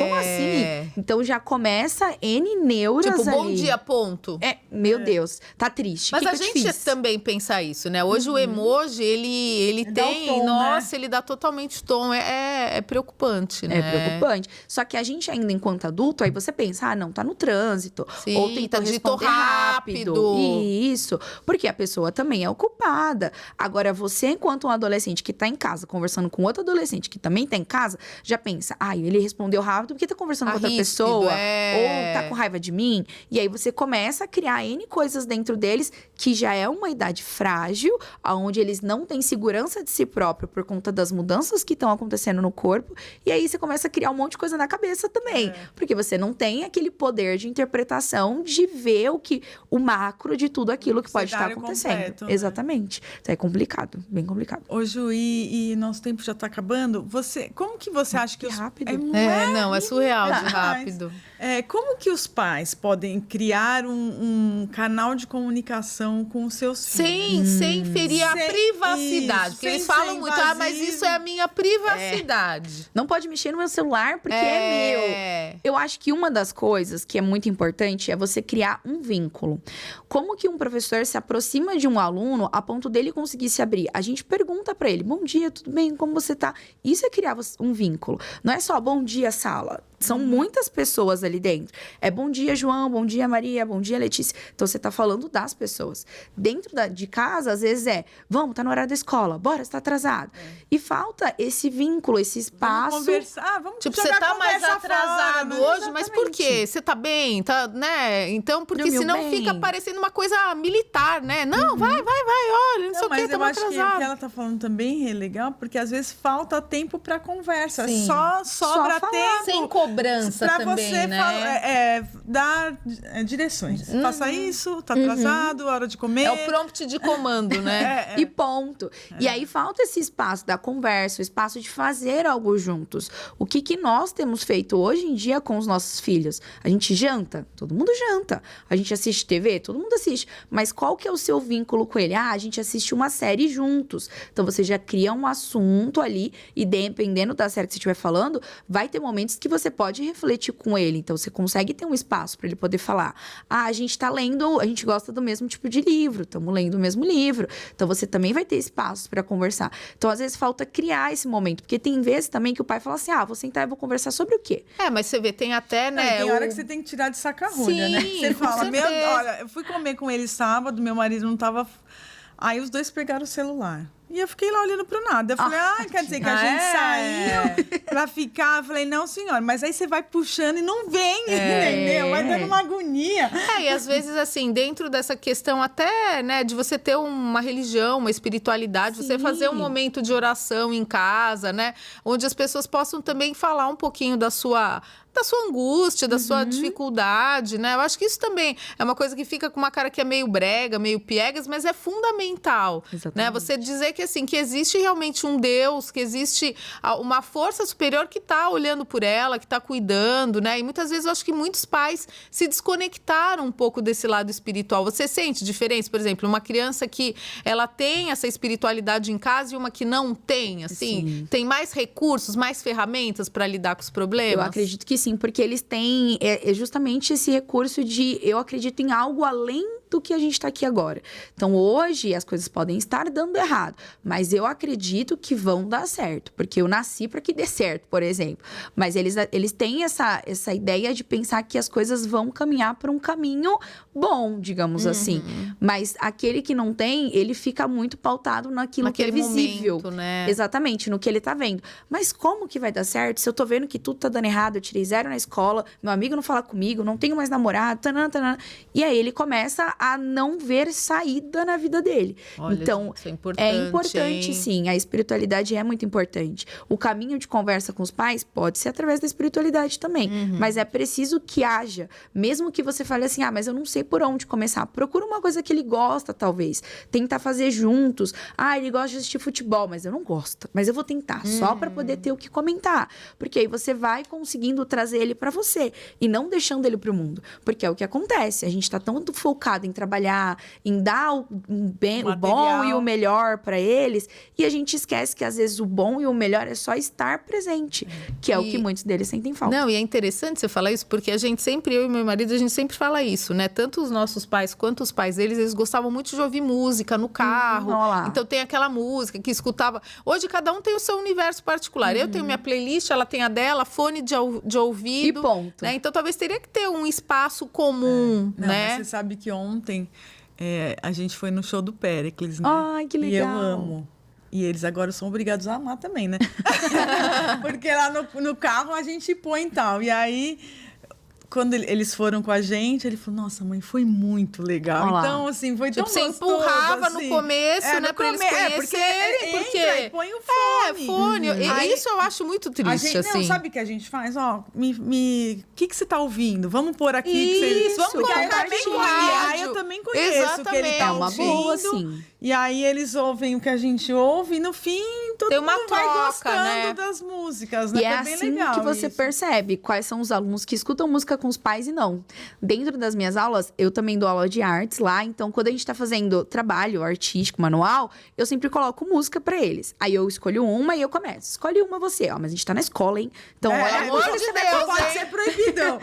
Como assim? Então já começa N neuras tipo, bom ali. dia, ponto. Meu Deus, tá triste. Mas que a eu te gente fiz? também pensa isso, né? Hoje o emoji, ele Dá tem... o tom, nossa, ele dá totalmente tom. É preocupante, né? É preocupante. Só que a gente ainda, enquanto adulto, aí você pensa, não, tá no trânsito. Sim, ou tentou digitou responder rápido. rápido. Isso. Porque a pessoa também é ocupada. Agora, você, enquanto um adolescente que tá em casa, conversando com outro adolescente que também tá em casa, já pensa, ele respondeu rápido porque tá conversando com outra pessoa. Ou tá com raiva de mim. E aí você começa a criar N coisas dentro deles, que já é uma idade frágil, onde eles não têm segurança de si próprio por conta das mudanças que estão acontecendo no corpo. E aí você começa a criar um monte de coisa na cabeça também. Porque você não tem aquele poder de interpretação de ver o macro de tudo aquilo que pode estar acontecendo. Completo, né? Exatamente. Isso é complicado, bem complicado. Ô, Ju, e nosso tempo já tá acabando. Como que você acha que Que rápido. É surreal de demais. rápido. Como que os pais podem criar um canal de comunicação com os seus filhos? Sem ferir a Sem- privacidade. isso, Porque eles sem falam ser muito, mas invasivo. isso é a minha privacidade. Não pode mexer no meu celular porque é meu. Eu acho que uma das coisas que é muito importante é você criar um vínculo. Como que um professor se aproxima de um aluno a ponto dele conseguir se abrir? A gente pergunta pra ele, bom dia, tudo bem? Como você tá? Isso é criar um vínculo. Não é só bom dia, sala. São muitas pessoas ali dentro. É bom dia, João, bom dia, Maria, bom dia, Letícia. Então, você tá falando das pessoas. Dentro de casa, às vezes vamos, tá no horário da escola, bora, você tá atrasado. E falta esse vínculo, esse espaço. Vamos conversar, vamos Tipo, jogar você tá mais conversa atrasado fora, hoje, mas por quê? Você tá bem? Tá, né? Então, porque Dormiu senão bem. fica parecendo uma coisa militar, né? Não, vai, olha, não sei o que, Mas eu estamos acho que o que atrasados. ela tá falando também é legal, porque às vezes falta tempo pra conversa. Sim. Só sobra falar. tempo. Sem cobrança pra também, você né? dar direções. Faça isso, tá atrasado, hora de comer. É o prompt de comando, né? E ponto. E aí falta esse espaço da conversa, o espaço de fazer algo juntos. O que nós temos feito hoje em dia com os nossos filhos? A gente janta? Todo mundo janta. A gente assiste TV? Todo mundo assiste. Mas qual que é o seu vínculo com ele? A gente assiste uma série juntos. Então você já cria um assunto ali e dependendo da série que você estiver falando, vai ter momentos que você pode refletir com ele. Então você consegue ter um espaço para ele poder falar. A gente tá lendo, a gente gosta do mesmo tipo de livro, estamos lendo o mesmo livro. Então você também vai ter espaço para conversar. Então às vezes falta criar esse momento, porque tem vezes também que o pai fala assim: vou sentar e vou conversar sobre o quê? Mas você vê, tem até, né? Tem hora que você tem que tirar de saca-rolha, né? Sim, Você com fala, certeza. olha, eu fui comer com ele sábado, meu marido não tava... Aí os dois pegaram o celular. E eu fiquei lá olhando pro nada. Eu falei, quer dizer que a gente saiu pra ficar. Eu falei, não, senhora. Mas aí você vai puxando e não vem, entendeu? Vai dando uma agonia. E às vezes, assim, dentro dessa questão até, né, de você ter uma religião, uma espiritualidade, você fazer um momento de oração em casa, né? Onde as pessoas possam também falar um pouquinho da sua angústia, da sua dificuldade, né? Eu acho que isso também é uma coisa que fica com uma cara que é meio brega, meio piegas, mas é fundamental, né? Você dizer que, assim, que existe realmente um Deus, que existe uma força superior que tá olhando por ela, que tá cuidando, né? E muitas vezes eu acho que muitos pais se desconectaram um pouco desse lado espiritual. Você sente diferença? Por exemplo, uma criança que ela tem essa espiritualidade em casa e uma que não tem, assim? Tem mais recursos, mais ferramentas para lidar com os problemas? Eu acredito que sim, porque eles têm justamente esse recurso de, eu acredito em algo além do que a gente tá aqui agora. Então, hoje, as coisas podem estar dando errado, mas eu acredito que vão dar certo, porque eu nasci para que dê certo, por exemplo. Mas eles têm essa ideia de pensar que as coisas vão caminhar para um caminho bom, digamos assim. Mas aquele que não tem, ele fica muito pautado naquilo que é visível. Momento, né? Exatamente, no que ele tá vendo. Mas como que vai dar certo se eu tô vendo que tudo tá dando errado, eu tirei 0 na escola, meu amigo não fala comigo, não tenho mais namorado, tanana. E aí ele começa a não ver saída na vida dele. Olha, então, gente, isso é importante, é importante, hein? sim. A espiritualidade é muito importante. O caminho de conversa com os pais pode ser através da espiritualidade também. Mas é preciso que haja. Mesmo que você fale assim, mas eu não sei por onde começar. Procura uma coisa que ele gosta, talvez. Tenta fazer juntos. Ele gosta de assistir futebol, mas eu não gosto. Mas eu vou tentar, só para poder ter o que comentar. Porque aí você vai conseguindo trazer ele para você. E não deixando ele pro mundo. Porque é o que acontece. A gente tá tão focado em trabalhar, em dar o bom e o melhor para eles. E a gente esquece que, às vezes, o bom e o melhor é só estar presente. Que é o que muitos deles sentem falta. Não, e é interessante você falar isso, porque a gente sempre, eu e meu marido, a gente sempre fala isso, né? Tanto os nossos pais quanto os pais deles, eles gostavam muito de ouvir música no carro. Então tem aquela música que escutava. Hoje cada um tem o seu universo particular. Eu tenho minha playlist, ela tem a dela, fone de ouvido. E ponto. Né? Então talvez teria que ter um espaço comum, Não, né? mas você sabe que ontem a gente foi no show do Péricles, né? Ai, que legal. E eu amo. E eles agora são obrigados a amar também, né? Porque lá no carro a gente põe e tal. E aí, quando eles foram com a gente, ele falou, nossa, mãe, foi muito legal. Olá. Então, assim, foi tão Você gostoso, empurrava assim. no começo, né? Pra eles conhecerem. Porque entra e põe o fone. Fone. Aí, isso eu acho muito triste, não, assim. sabe o que a gente faz? Ó, o que você tá ouvindo? Vamos pôr aqui. Isso, vamos colocar eu também no conheço. rádio. Aí eu também conheço o que ele tá É uma ouvindo. boa, sim. E aí eles ouvem o que a gente ouve e no fim todo Tem uma mundo vai troca, gostando né? das músicas, né? E é Foi bem assim legal que você isso. percebe quais são os alunos que escutam música com os pais e não. Dentro das minhas aulas, eu também dou aula de artes lá, então quando a gente tá fazendo trabalho artístico, manual, eu sempre coloco música pra eles. Aí eu escolho uma e eu começo. Escolhe uma você, mas a gente tá na escola, hein? Então, Pelo amor de Deus, pode hein? ser proibidão.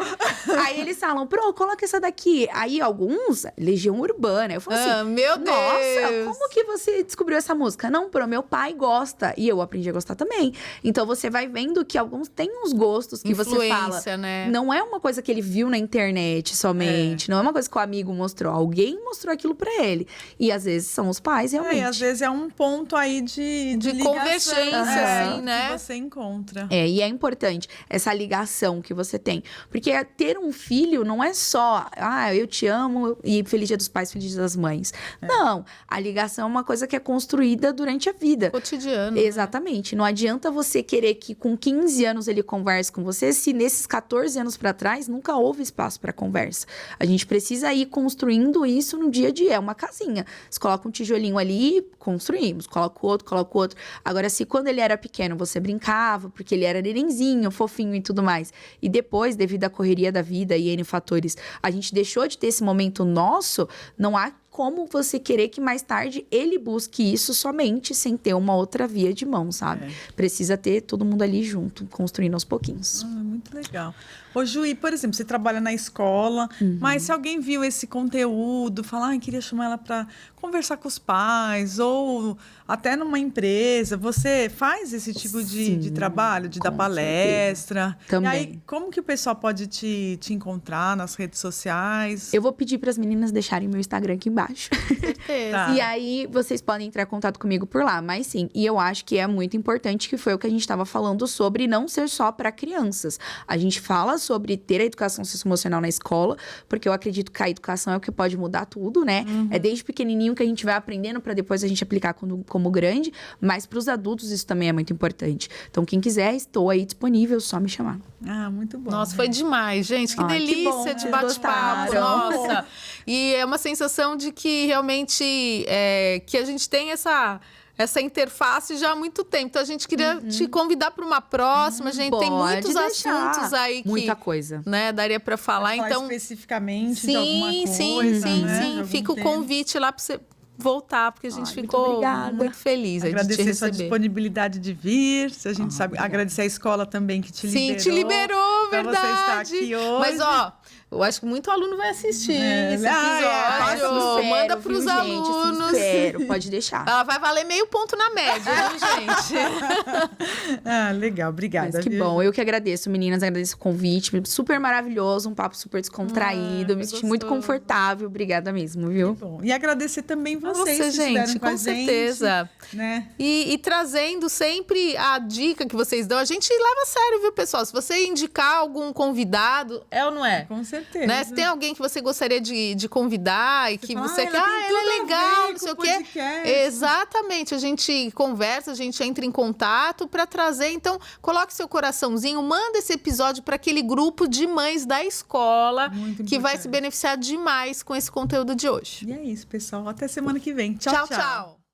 Aí eles falam, coloca essa daqui. Aí alguns, Legião Urbana. Eu falo assim, meu Deus. nossa, como que você descobriu essa música? Não, meu pai gosta. E eu aprendi a gostar também. Então você vai vendo que alguns têm uns gostos que você fala. Influência, né? Não é uma coisa que ele viu na internet somente. Não é uma coisa que o amigo mostrou. Alguém mostrou aquilo pra ele. E às vezes são os pais, realmente. E às vezes é um ponto aí de ligação, convergência, assim, né? Que você encontra. E é importante essa ligação que você tem. Porque ter um filho não é só, eu te amo e feliz dia dos pais, feliz dia das mães. Não, a ligação é uma coisa que é construída durante a vida. Cotidiano. Exatamente. Não adianta você querer que com 15 anos ele converse com você, se nesses 14 anos pra trás nunca houve espaço pra conversa. A gente precisa ir construindo isso no dia a dia. É uma casinha. Você coloca um tijolinho ali, construímos. Coloca o outro. Agora, se quando ele era pequeno você brincava, porque ele era nenenzinho, fofinho e tudo mais, e depois, devido à correria da vida e N fatores, a gente deixou de ter esse momento nosso, não há como você querer que mais tarde ele busque isso somente sem ter uma outra via de mão, sabe? Precisa ter todo mundo ali junto, construindo aos pouquinhos. Muito legal. Ô, Ju, e, por exemplo, você trabalha na escola, mas se alguém viu esse conteúdo, fala, queria chamar ela para conversar com os pais, ou até numa empresa, você faz esse tipo de trabalho, de dar palestra? Também. E aí, como que o pessoal pode te encontrar nas redes sociais? Eu vou pedir para as meninas deixarem meu Instagram aqui embaixo. Certeza. Tá. E aí, vocês podem entrar em contato comigo por lá. Mas sim, e eu acho que é muito importante, que foi o que a gente estava falando sobre não ser só para crianças. A gente fala sobre ter a educação socioemocional na escola, porque eu acredito que a educação é o que pode mudar tudo, né? É desde pequenininho que a gente vai aprendendo para depois a gente aplicar como grande, mas para os adultos isso também é muito importante. Então, quem quiser, estou aí disponível, só me chamar. Muito bom. Nossa, foi demais, gente. Que Ai, que delícia bom, de né? bate-papo. Gostaram? Nossa. E é uma sensação de que realmente que a gente tem essa interface já há muito tempo. Então, a gente queria te convidar para uma próxima. A gente tem Pode muitos deixar. assuntos aí que... Muita coisa. Né, daria para falar. Falar Então, especificamente de alguma coisa, sim. né? De algum Fica o tema. convite lá para você voltar, porque a gente Ai, muito ficou obrigada. muito feliz aí de te Agradecer sua receber. disponibilidade de vir, se a gente sabe. Agradecer a escola também que te liberou. Sim, te liberou, pra verdade. você estar aqui hoje. Mas, ó, Eu acho que muito aluno vai assistir esse Ah, episódio. Manda pros viu, alunos. Gente, espero, pode deixar. Ela vai valer meio ponto na média, viu, gente? Ah, legal, obrigada. Mas que viu? bom, eu que agradeço, meninas, agradeço o convite, super maravilhoso, um papo super descontraído, me senti muito gostoso. confortável, obrigada mesmo, viu? Bom, e agradecer também vocês Você, que estiveram gente, com a com gente, certeza. né? E trazendo sempre a dica que vocês dão, a gente leva a sério, viu, pessoal? Se você indicar algum convidado, é ou não é? Com certeza. Né? Se tem alguém que você gostaria de convidar e que fala, você quer, ela tem ela tudo é a legal, ver não sei o com quê. podcast. Exatamente, a gente conversa, a gente entra em contato para trazer. Então, coloque seu coraçãozinho, manda esse episódio para aquele grupo de mães da escola Muito que vai importante. se beneficiar demais com esse conteúdo de hoje. E é isso, pessoal. Até semana que vem. Tchau, tchau.